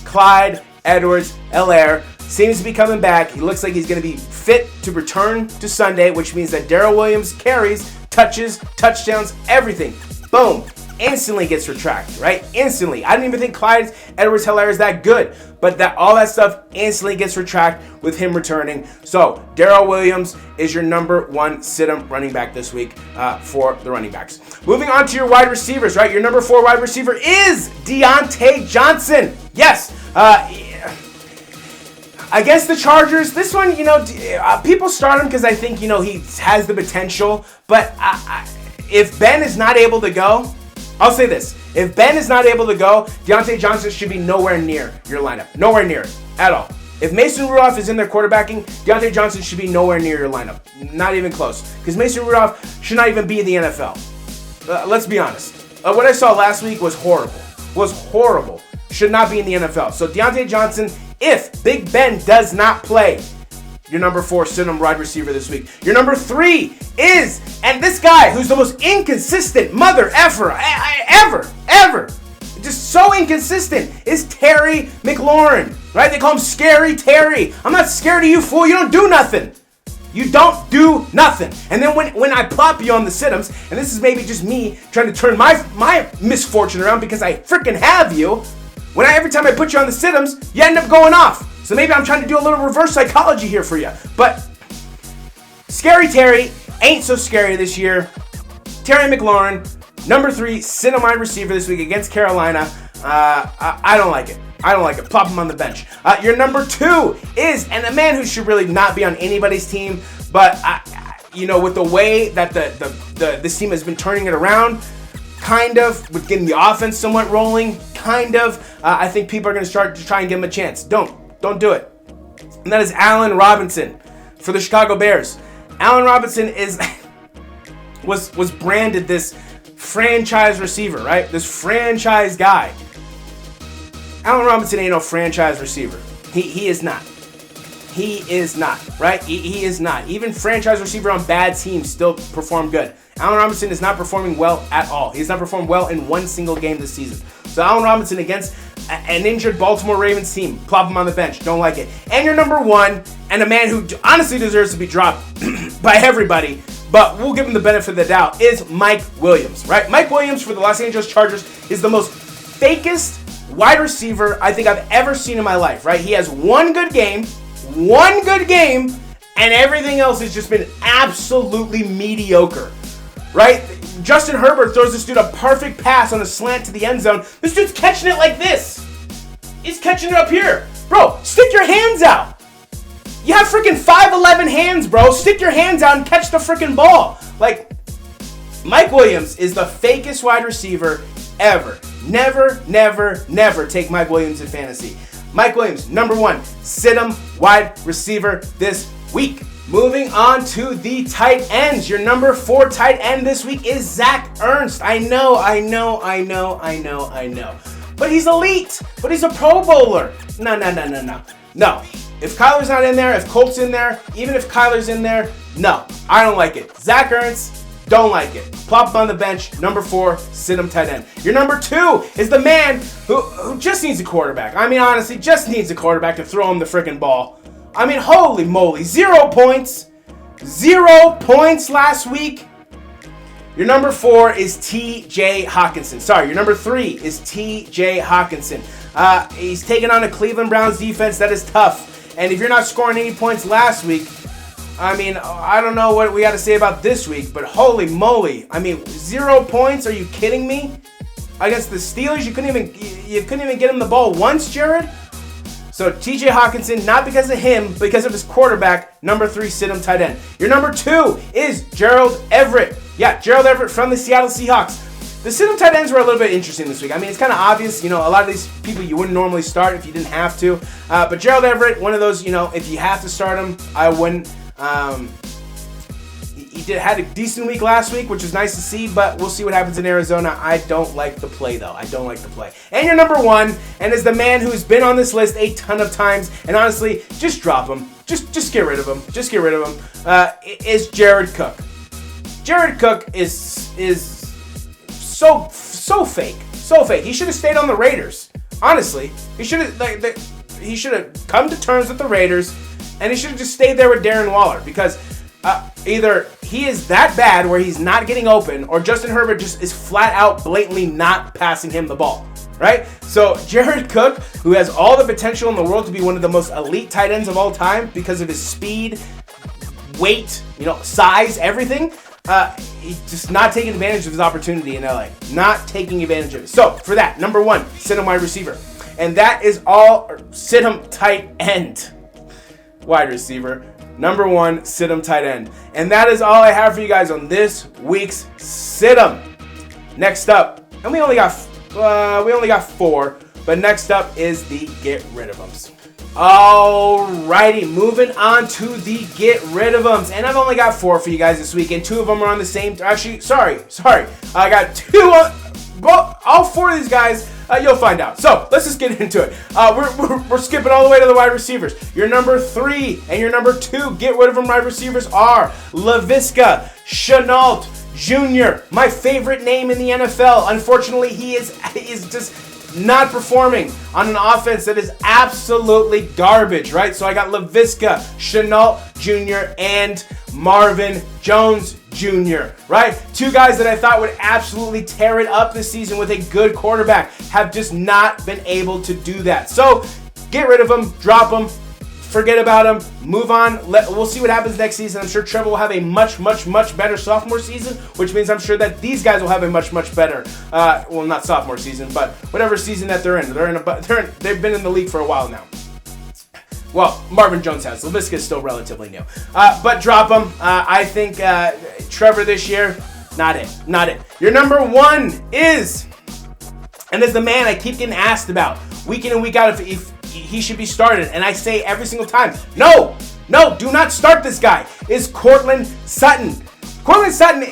Clyde Edwards-Helaire seems to be coming back. He looks like he's going to be fit to return to Sunday, which means that Darrell Williams carries, touches, touchdowns, everything. Boom. Instantly gets retracted, right? Instantly. I don't even think Clyde Edwards-Helaire is that good, but all that stuff instantly gets retracted with him returning. So Darrell Williams is your number 1 sit-em running back this week for the running backs. Moving on to your wide receivers, right? Your number 4 wide receiver is Deontay Johnson. Yes. Against the Chargers, this one, people start him because I think, he has the potential. But if Ben is not able to go, I'll say this. If Ben is not able to go, Deontay Johnson should be nowhere near your lineup. Nowhere near it at all. If Mason Rudolph is in there quarterbacking, Deontay Johnson should be nowhere near your lineup. Not even close. Because Mason Rudolph should not even be in the NFL. Let's be honest. What I saw last week was horrible. Should not be in the NFL. So Deontay Johnson, if Big Ben does not play, your number 4 sit-em wide receiver this week. Your number 3 is, and this guy who's the most inconsistent mother ever, just so inconsistent, is Terry McLaurin, right? They call him Scary Terry. I'm not scared of you, fool. You don't do nothing. You don't do nothing. And then when I plop you on the sit-ems, and this is maybe just me trying to turn my misfortune around because I freaking have you, every time I put you on the sit-ems, you end up going off. So maybe I'm trying to do a little reverse psychology here for you. But Scary Terry ain't so scary this year. Terry McLaurin, Number 3, sit on wide receiver this week against Carolina. I don't like it. I don't like it. Plop him on the bench. Your number 2 is, and a man who should really not be on anybody's team, but with the way that this team has been turning it around, kind of, with getting the offense somewhat rolling, kind of, I think people are going to start to try and give him a chance. Don't do it. And that is Allen Robinson for the Chicago Bears. Allen Robinson was branded this franchise receiver, right? This franchise guy. Allen Robinson ain't no franchise receiver. He is not. He is not, right? He is not. Even franchise receiver on bad teams still perform good. Allen Robinson is not performing well at all. He has not performed well in one single game this season. So Allen Robinson against an injured Baltimore Ravens team. Plop him on the bench. Don't like it. And your number 1, and a man who honestly deserves to be dropped by everybody, but we'll give him the benefit of the doubt, is Mike Williams, right? Mike Williams for the Los Angeles Chargers is the most fakest wide receiver I think I've ever seen in my life, right? He has one good game, and everything else has just been absolutely mediocre, right? Justin Herbert throws this dude a perfect pass on a slant to the end zone. This dude's catching it like this. He's catching it up here. Bro, stick your hands out. You have freaking 5'11" hands, bro. Stick your hands out and catch the freaking ball. Like, Mike Williams is the fakest wide receiver ever. Never take Mike Williams in fantasy. Mike Williams, number 1, sit him wide receiver this week. Moving on to the tight ends. Your number 4 tight end this week is Zach Ertz. I know. But he's elite. But he's a Pro Bowler. No. If Kyler's not in there, if Colt's in there, even if Kyler's in there, no. I don't like it. Zach Ertz, don't like it. Plop him on the bench. Number 4, sit him tight end. Your number 2 is the man who just needs a quarterback. I mean, honestly, just needs a quarterback to throw him the freaking ball. I mean, holy moly. 0 points. 0 points last week. Your number 4 is T.J. Hockenson. Sorry, your number 3 is T.J. Hockenson. He's taking on a Cleveland Browns defense that is tough. And if you're not scoring any points last week, I mean, I don't know what we got to say about this week, but holy moly. I mean, 0 points? Are you kidding me? Against the Steelers, you couldn't even get him the ball once, Jared? So T.J. Hockenson, not because of him, but because of his quarterback, number 3, sit him tight end. Your number 2 is Gerald Everett. Yeah, Gerald Everett from the Seattle Seahawks. The sit him tight ends were a little bit interesting this week. I mean, it's kind of obvious, a lot of these people you wouldn't normally start if you didn't have to. But Gerald Everett, one of those, if you have to start him, I wouldn't. He had a decent week last week, which was nice to see, but we'll see what happens in Arizona. I don't like the play, though. I don't like the play. And your number 1, and is the man who's been on this list a ton of times, and honestly, just drop him. Just get rid of him. Just get rid of him. Is Jared Cook. Jared Cook is so fake. So fake. He should have stayed on the Raiders. Honestly. He should have come to terms with the Raiders, and he should have just stayed there with Darren Waller, because either he is that bad where he's not getting open, or Justin Herbert just is flat out blatantly not passing him the ball, right? So Jared Cook, who has all the potential in the world to be one of the most elite tight ends of all time because of his speed, weight, size, everything, he's just not taking advantage of his opportunity in LA. Not taking advantage of it. So for that, number 1, sit him wide receiver. And that is all. Sit him tight end. Wide receiver. Number 1, sit him tight end. And that is all I have for you guys on this week's sit 'em. Next up, and we only got 4, but next up is the get rid of 'ems. Alrighty, moving on to the get rid of 'ems. And I've only got 4 for you guys this week, and 2 of them are on the same. Actually, sorry. I got 2. All 4 of these guys. You'll find out. So let's just get into it. We're skipping all the way to the wide receivers. Your number 3 and your number 2 get rid of them wide receivers are Laviska Shenault Jr., my favorite name in the NFL. Unfortunately, he is just not performing on an offense that is absolutely garbage, right? So I got Laviska Shenault Jr. and Marvin Jones Jr., right? 2 guys that I thought would absolutely tear it up this season with a good quarterback have just not been able to do that. So get rid of them, drop them, forget about him, move on. We'll see what happens next season. I'm sure Trevor will have a much, much, much better sophomore season, which means I'm sure that these guys will have a much, much better, well, not sophomore season, but whatever season that they're in. They've been in the league for a while now. Well, Marvin Jones has. Laviska's still relatively new. But drop him. I think Trevor this year, not it. Your number one is, and is the man I keep getting asked about week in and week out if he should be started. And I say every single time, no, do not start this guy, is Courtland Sutton. Courtland Sutton,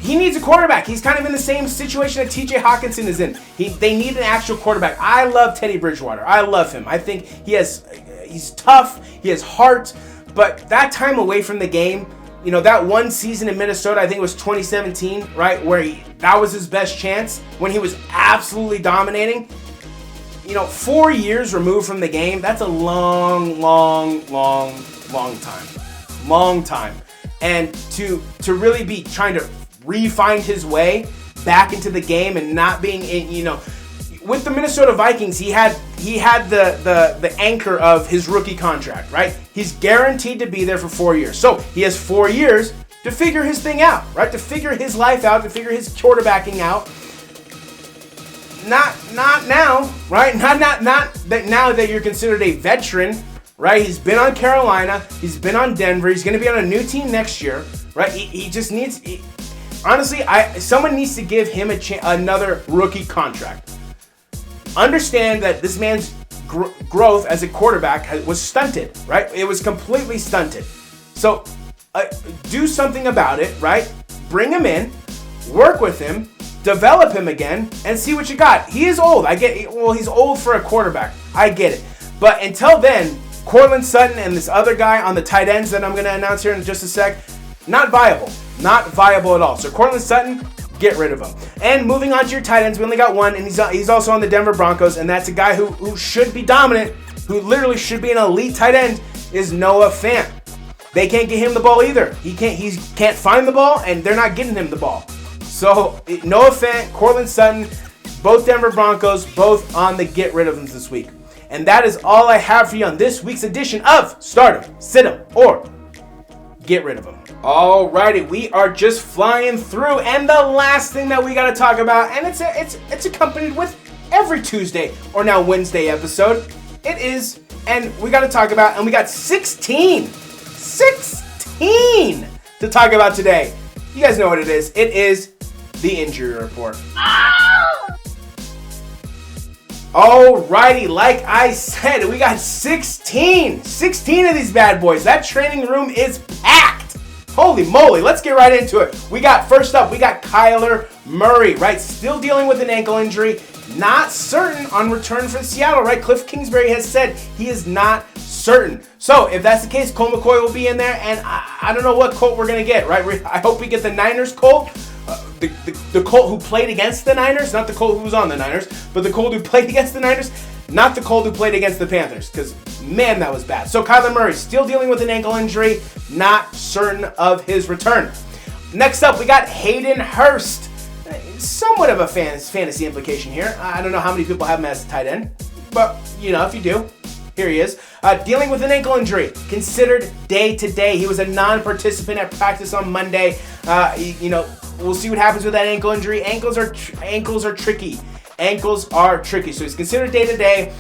he needs a quarterback. He's kind of in the same situation that TJ Hawkinson is in. They need an actual quarterback. I love Teddy Bridgewater. I love him. I think he's tough. He has heart. But that time away from the game, that one season in Minnesota, I think it was 2017, right, where that was his best chance when he was absolutely dominating. 4 years removed from the game, that's a long time. Long time. And to really be trying to re-find his way back into the game and not being in, with the Minnesota Vikings, he had the anchor of his rookie contract, right? He's guaranteed to be there for 4 years. So he has 4 years to figure his thing out, right? To figure his life out, to figure his quarterbacking out. Not now, right? Not that now that you're considered a veteran, right? He's been on Carolina, he's been on Denver, he's going to be on a new team next year, right? He just needs, honestly, someone needs to give him another rookie contract. Understand that this man's growth as a quarterback was stunted, right? It was completely stunted. So do something about it, right? Bring him in, work with him, develop him again, and see what you got. He is old. I get it. Well, he's old for a quarterback. I get it. But until then, Courtland Sutton and this other guy on the tight ends that I'm going to announce here in just a sec, not viable. Not viable at all. So Courtland Sutton, get rid of him. And moving on to your tight ends, we only got one, and he's also on the Denver Broncos, and that's a guy who should be dominant, who literally should be an elite tight end, is Noah Fant. They can't get him the ball either. He can't find the ball, and they're not getting him the ball. So Noah Fant, Courtland Sutton, both Denver Broncos, both on the get rid of them this week. And that is all I have for you on this week's edition of Start 'em, Sit 'em, or Get Rid of Them. Alrighty, we are just flying through, and the last thing that we got to talk about, and it's accompanied with every Tuesday or now Wednesday episode, it is, and we got to talk about, and we got 16 to talk about today. You guys know what it is. It is the injury report. Alrighty, like I said, we got 16 of these bad boys. That training room is packed. Holy moly, let's get right into it. First up, we got Kyler Murray, right? Still dealing with an ankle injury. Not certain on return for Seattle, right? Cliff Kingsbury has said he is not certain. So if that's the case, Colt McCoy will be in there, and I don't know what Colt we're going to get, right? I hope we get the Niners Colt. The Colt who played against the Niners, not the Colt who was on the Niners, but the Colt who played against the Niners, not the Colt who played against the Panthers, because, man, that was bad. So Kyler Murray still dealing with an ankle injury, not certain of his return. Next up, we got Hayden Hurst. Somewhat of a fantasy implication here. I don't know how many people have him as a tight end, but, if you do, here he is. Dealing with an ankle injury, considered day-to-day. He was a non-participant at practice on Monday. We'll see what happens with that ankle injury. Ankles are tricky. Ankles are tricky. So he's considered day-to-day.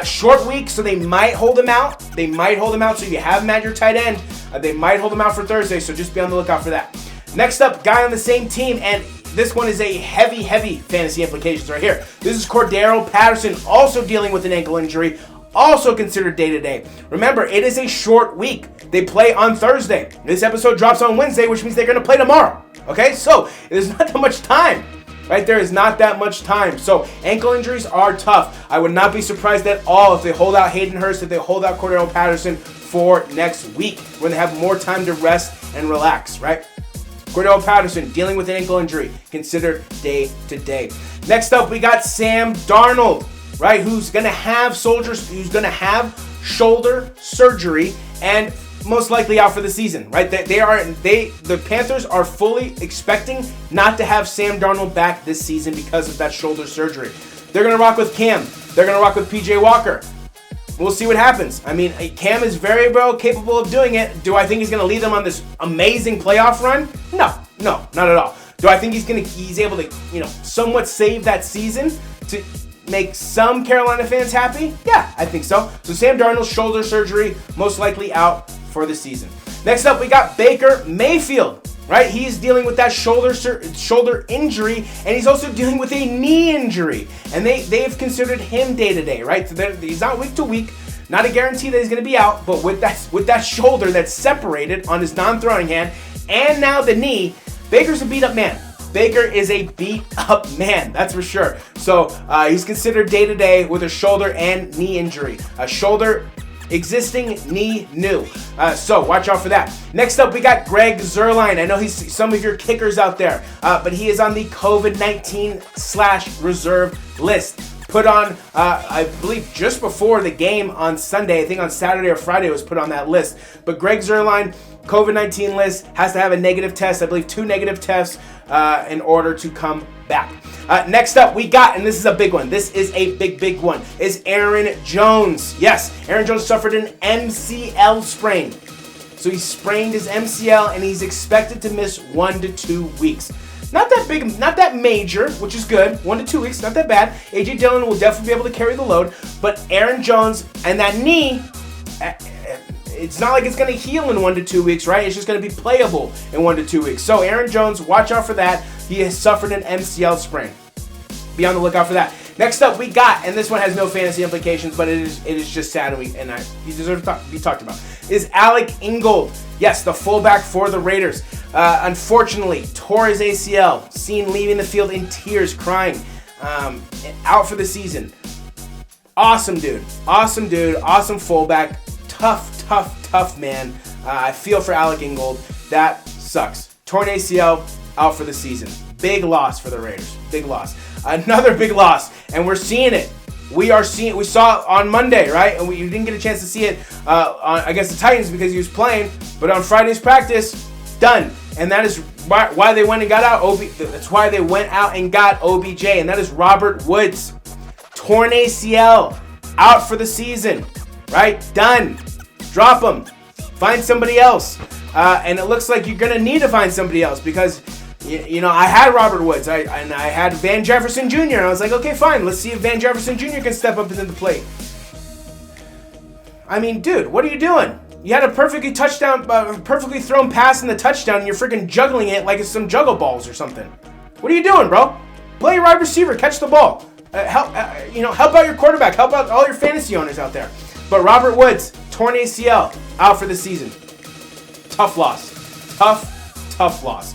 Short week, so they might hold him out. So if you have him at your tight end, they might hold him out for Thursday, so just be on the lookout for that. Next up, guy on the same team, and this one is a heavy fantasy implications right here. This is Cordero Patterson, also dealing with an ankle injury, also considered day-to-day. Remember, it is a short week. They play on Thursday. This episode drops on Wednesday, which means they're going to play tomorrow. Okay, so there's not that much time, right? There is not that much time. So ankle injuries are tough. I would not be surprised at all if they hold out Hayden Hurst, if they hold out Cordero Patterson for next week, when they have more time to rest and relax, right? Cordero Patterson dealing with an ankle injury, considered day-to-day. Next up, we got Sam Darnold, right? Who's going to have shoulder surgery and most likely out for the season, right? The Panthers are fully expecting not to have Sam Darnold back this season because of that shoulder surgery. They're going to rock with Cam. They're going to rock with PJ Walker. we'll see what happens. I mean, Cam is very well capable of doing it. Do I think he's going to lead them on this amazing playoff run? No, not at all. Do I think he's able to, somewhat save that season to make some Carolina fans happy? Yeah, I think so. So Sam Darnold's shoulder surgery, most likely out for the season. Next up, we got Baker Mayfield. Right, he's dealing with that shoulder injury, and he's also dealing with a knee injury. And they've considered him day to day, right? So he's not week to week, not a guarantee that he's going to be out. But with that shoulder that's separated on his non-throwing hand, and now the knee, Baker's a beat up man. Baker is a beat up man, that's for sure. So he's considered day to day with a shoulder and knee injury. A shoulder existing, knee new. So watch out for that. Next up, we got Greg Zuerlein. I know he's some of your kickers out there, but he is on the COVID-19/reserve list. Put on, I believe, just before the game on Sunday. I think on Saturday or Friday it was put on that list. But Greg Zuerlein, COVID-19 list, has to have a negative test. I believe 2 negative tests in order to come back. Next up, we got, and this is a big one. This is a big one. Is Aaron Jones. Yes, Aaron Jones suffered an MCL sprain. So he sprained his MCL, and he's expected to miss 1 to 2 weeks. Not that big, not that major, which is good. 1 to 2 weeks, not that bad. A.J. Dillon will definitely be able to carry the load. But Aaron Jones and that knee, it's not like it's going to heal in 1 to 2 weeks, right? It's just going to be playable in 1 to 2 weeks. So Aaron Jones, watch out for that. He has suffered an MCL sprain. Be on the lookout for that. Next up, we got, and this one has no fantasy implications, but it is just sad, and he deserves to be talked about, is Alec Ingold. Yes, the fullback for the Raiders. Unfortunately, tore his ACL, seen leaving the field in tears, crying, out for the season. Awesome dude, awesome fullback, tough man. I feel for Alec Ingold. That sucks. Torn ACL, out for the season. Big loss for the Raiders. Big loss. Another big loss, and we're seeing it. We saw it on Monday, right? And you didn't get a chance to see it against the Titans because he was playing. But on Friday's practice, done. And that is why they went and got out That's why they went out and got OBJ, and that is Robert Woods. Torn ACL, out for the season, right? Done. Drop him. Find somebody else. And it looks like you're gonna need to find somebody else because. I had Robert Woods, I had Van Jefferson Jr., and I was like, okay, fine, let's see if Van Jefferson Jr. can step up into the plate. I mean, dude, what are you doing? You had a perfectly thrown pass in the touchdown, and you're freaking juggling it like it's some juggle balls or something. What are you doing, bro? Play wide receiver, catch the ball. Help out your quarterback, help out all your fantasy owners out there. But Robert Woods, torn ACL, out for the season. Tough loss. Tough loss.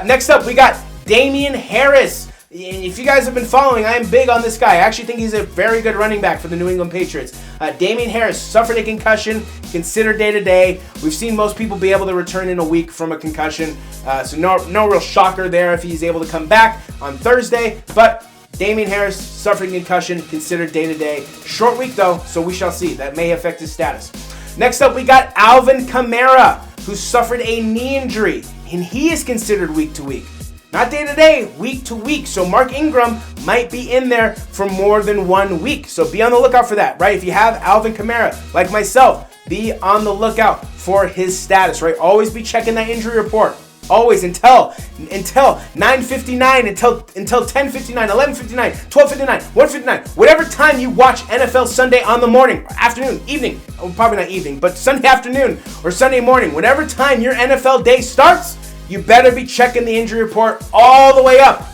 Next up, we got Damian Harris. If you guys have been following, I am big on this guy. I actually think he's a very good running back for the New England Patriots. Damian Harris suffered a concussion, considered day-to-day. We've seen most people be able to return in a week from a concussion, so no real shocker there if he's able to come back on Thursday. But Damian Harris suffered a concussion, considered day-to-day. Short week, though, so we shall see. That may affect his status. Next up, we got Alvin Kamara, who suffered a knee injury, and he is considered week to week. Not day to day, week to week. So Mark Ingram might be in there for more than 1 week. So be on the lookout for that, right? If you have Alvin Kamara, like myself, be on the lookout for his status, right? Always be checking that injury report. Always until 9:59, until 10:59, 11:59, 12:59, 1:59, whatever time you watch NFL Sunday on the morning, afternoon, evening, probably not evening, but Sunday afternoon or Sunday morning, whatever time your NFL day starts, you better be checking the injury report all the way up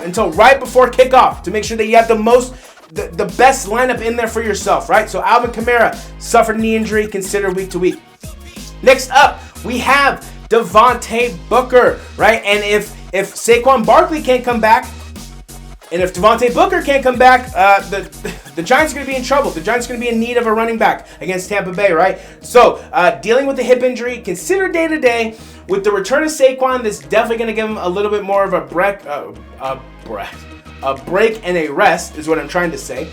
until right before kickoff to make sure that you have the best lineup in there for yourself, right? So Alvin Kamara suffered knee injury, considered week to week. Next up, we have Devontae Booker, right? And if Saquon Barkley can't come back, and if Devontae Booker can't come back, the Giants are going to be in trouble. The Giants are going to be in need of a running back against Tampa Bay, right? So dealing with the hip injury, consider day-to-day. With the return of Saquon, that's definitely going to give him a little bit more of a break and a rest, is what I'm trying to say.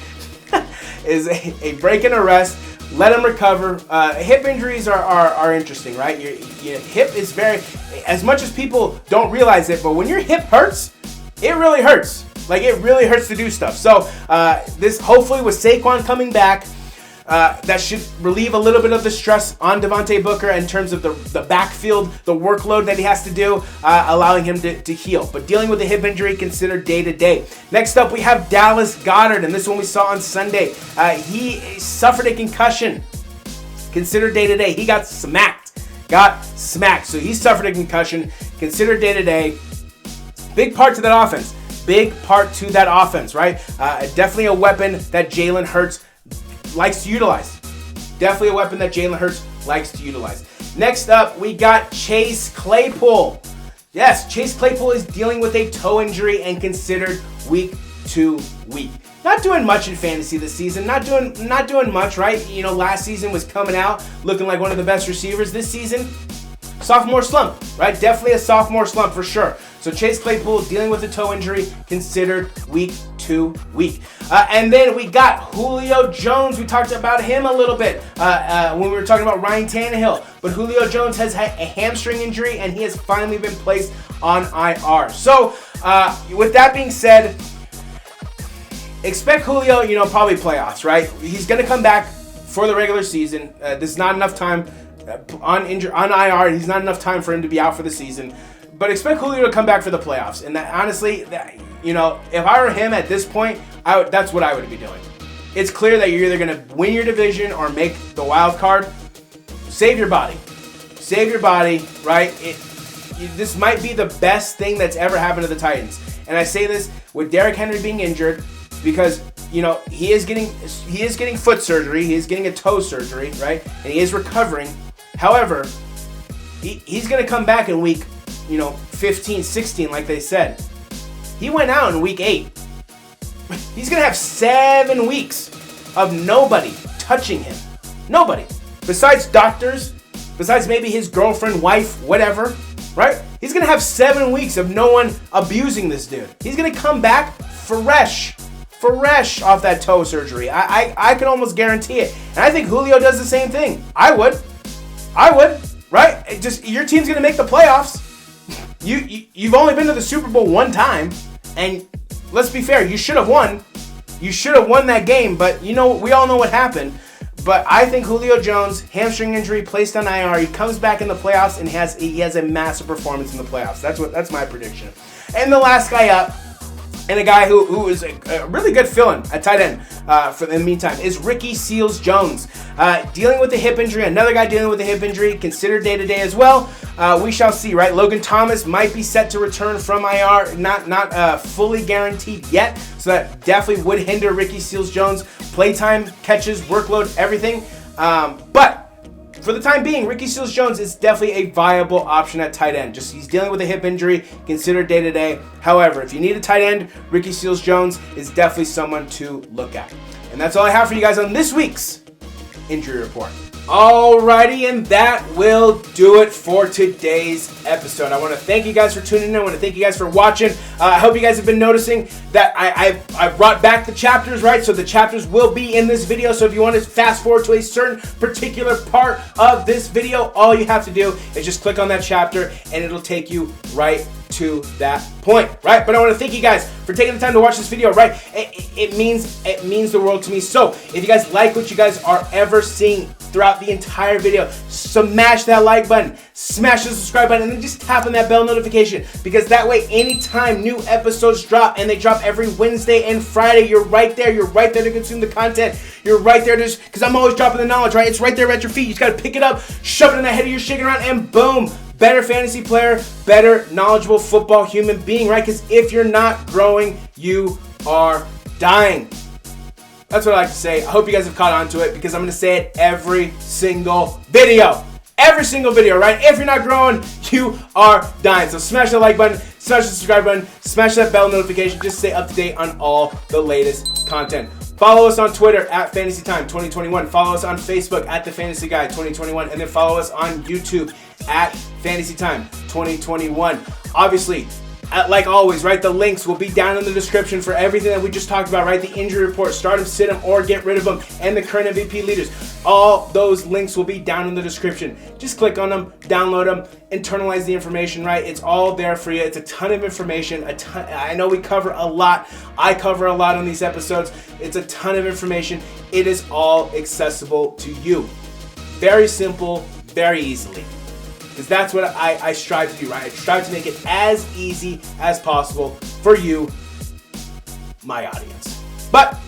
Is a break and a rest. Let him recover. Hip injuries are interesting, right? Your hip is very, as much as people don't realize it, but when your hip hurts, it really hurts. Like, it really hurts to do stuff. So this, hopefully with Saquon coming back, that should relieve a little bit of the stress on Devontae Booker in terms of the backfield, the workload that he has to do, allowing him to heal. But dealing with a hip injury, considered day-to-day. Next up, we have Dallas Goedert, and this one we saw on Sunday. He suffered a concussion. Considered day-to-day. He got smacked. So he suffered a concussion. Considered day-to-day. Big part to that offense. Right? Definitely a weapon that Jalen Hurts likes to utilize. Next up, we got Chase Claypool. Yes, Chase Claypool is dealing with a toe injury and considered week to week. Not doing much in fantasy this season. Not doing much, right? You know, last season was coming out looking like one of the best receivers. This season, sophomore slump, right? Definitely a sophomore slump for sure. So Chase Claypool dealing with a toe injury, considered week to week. And then we got Julio Jones. We talked about him a little bit when we were talking about Ryan Tannehill. But Julio Jones has had a hamstring injury, and he has finally been placed on IR. So with that being said, expect Julio, probably playoffs, right? He's going to come back for the regular season. There's not enough time on IR. He's not enough time for him to be out for the season. But expect Julio to come back for the playoffs. And that, honestly, if I were him at this point, that's what I would be doing. It's clear that you're either going to win your division or make the wild card. Save your body, right? This might be the best thing that's ever happened to the Titans. And I say this with Derrick Henry being injured because, he is getting foot surgery. He is getting a toe surgery, right? And he is recovering. However, he's going to come back in week 15, 16, like they said. He went out in week 8. He's going to have 7 weeks of nobody touching him. Nobody. Besides doctors, besides maybe his girlfriend, wife, whatever, right? He's going to have 7 weeks of no one abusing this dude. He's going to come back fresh off that toe surgery. I can almost guarantee it. And I think Julio does the same thing. I would, right? Your team's going to make the playoffs. You've only been to the Super Bowl one time, and let's be fair, you should have won. You should have won that game, but we all know what happened. But I think Julio Jones, hamstring injury, placed on IR. He comes back in the playoffs and he has a massive performance in the playoffs. That's my prediction. And the last guy up, and a guy who is a really good fill-in at tight end for the meantime, is Ricky Seals-Jones. Dealing with a hip injury, another guy dealing with a hip injury, considered day-to-day as well. We shall see, right? Logan Thomas might be set to return from IR, not fully guaranteed yet, so that definitely would hinder Ricky Seals-Jones' playtime, catches, workload, everything. But for the time being, Ricky Seals-Jones is definitely a viable option at tight end. He's dealing with a hip injury, considered day-to-day. However, if you need a tight end, Ricky Seals-Jones is definitely someone to look at. And that's all I have for you guys on this week's Injury Report. Alrighty, and that will do it for today's episode. I want to thank you guys for tuning in. I want to thank you guys for watching. I hope you guys have been noticing that I brought back the chapters, right? So the chapters will be in this video. So if you want to fast forward to a certain particular part of this video, all you have to do is just click on that chapter and it'll take you right to that point, right? But I want to thank you guys for taking the time to watch this video, right? It means the world to me. So if you guys like what you guys are ever seeing throughout the entire video, smash that like button, smash the subscribe button, and then just tap on that bell notification, because that way anytime new episodes drop, and they drop every Wednesday and Friday, you're right there to consume the content. You're right there because I'm always dropping the knowledge, right? It's right there at your feet. You just got to pick it up, shove it in the head of your shaking around, and boom, better fantasy player, better knowledgeable football human being, right? Because if you're not growing, you are dying. That's what I like to say. I hope you guys have caught on to it, because I'm going to say it every single video. Every single video, right? If you're not growing, you are dying. So smash that like button, smash the subscribe button, smash that bell notification. Just stay up to date on all the latest content. Follow us on Twitter at FantasyTime2021. Follow us on Facebook at The Fantasy Guy 2021. And then follow us on YouTube at FantasyTime2021. Obviously, Like always, right, the links will be down in the description for everything that we just talked about, right? The injury report, start him, sit him, or get rid of him, and the current MVP leaders. All those links will be down in the description. Just click on them, download them, internalize the information, right? It's all there for you. It's a ton of information. I know we cover a lot. I cover a lot on these episodes. It's a ton of information. It is all accessible to you. Very simple, very easily. Because that's what I strive to do, right? I strive to make it as easy as possible for you, my audience. But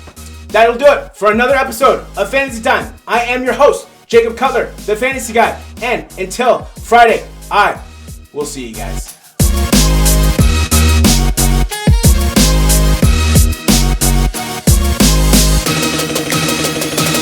that'll do it for another episode of Fantasy Time. I am your host, Jacob Cutler, the Fantasy Guy. And until Friday, I will see you guys.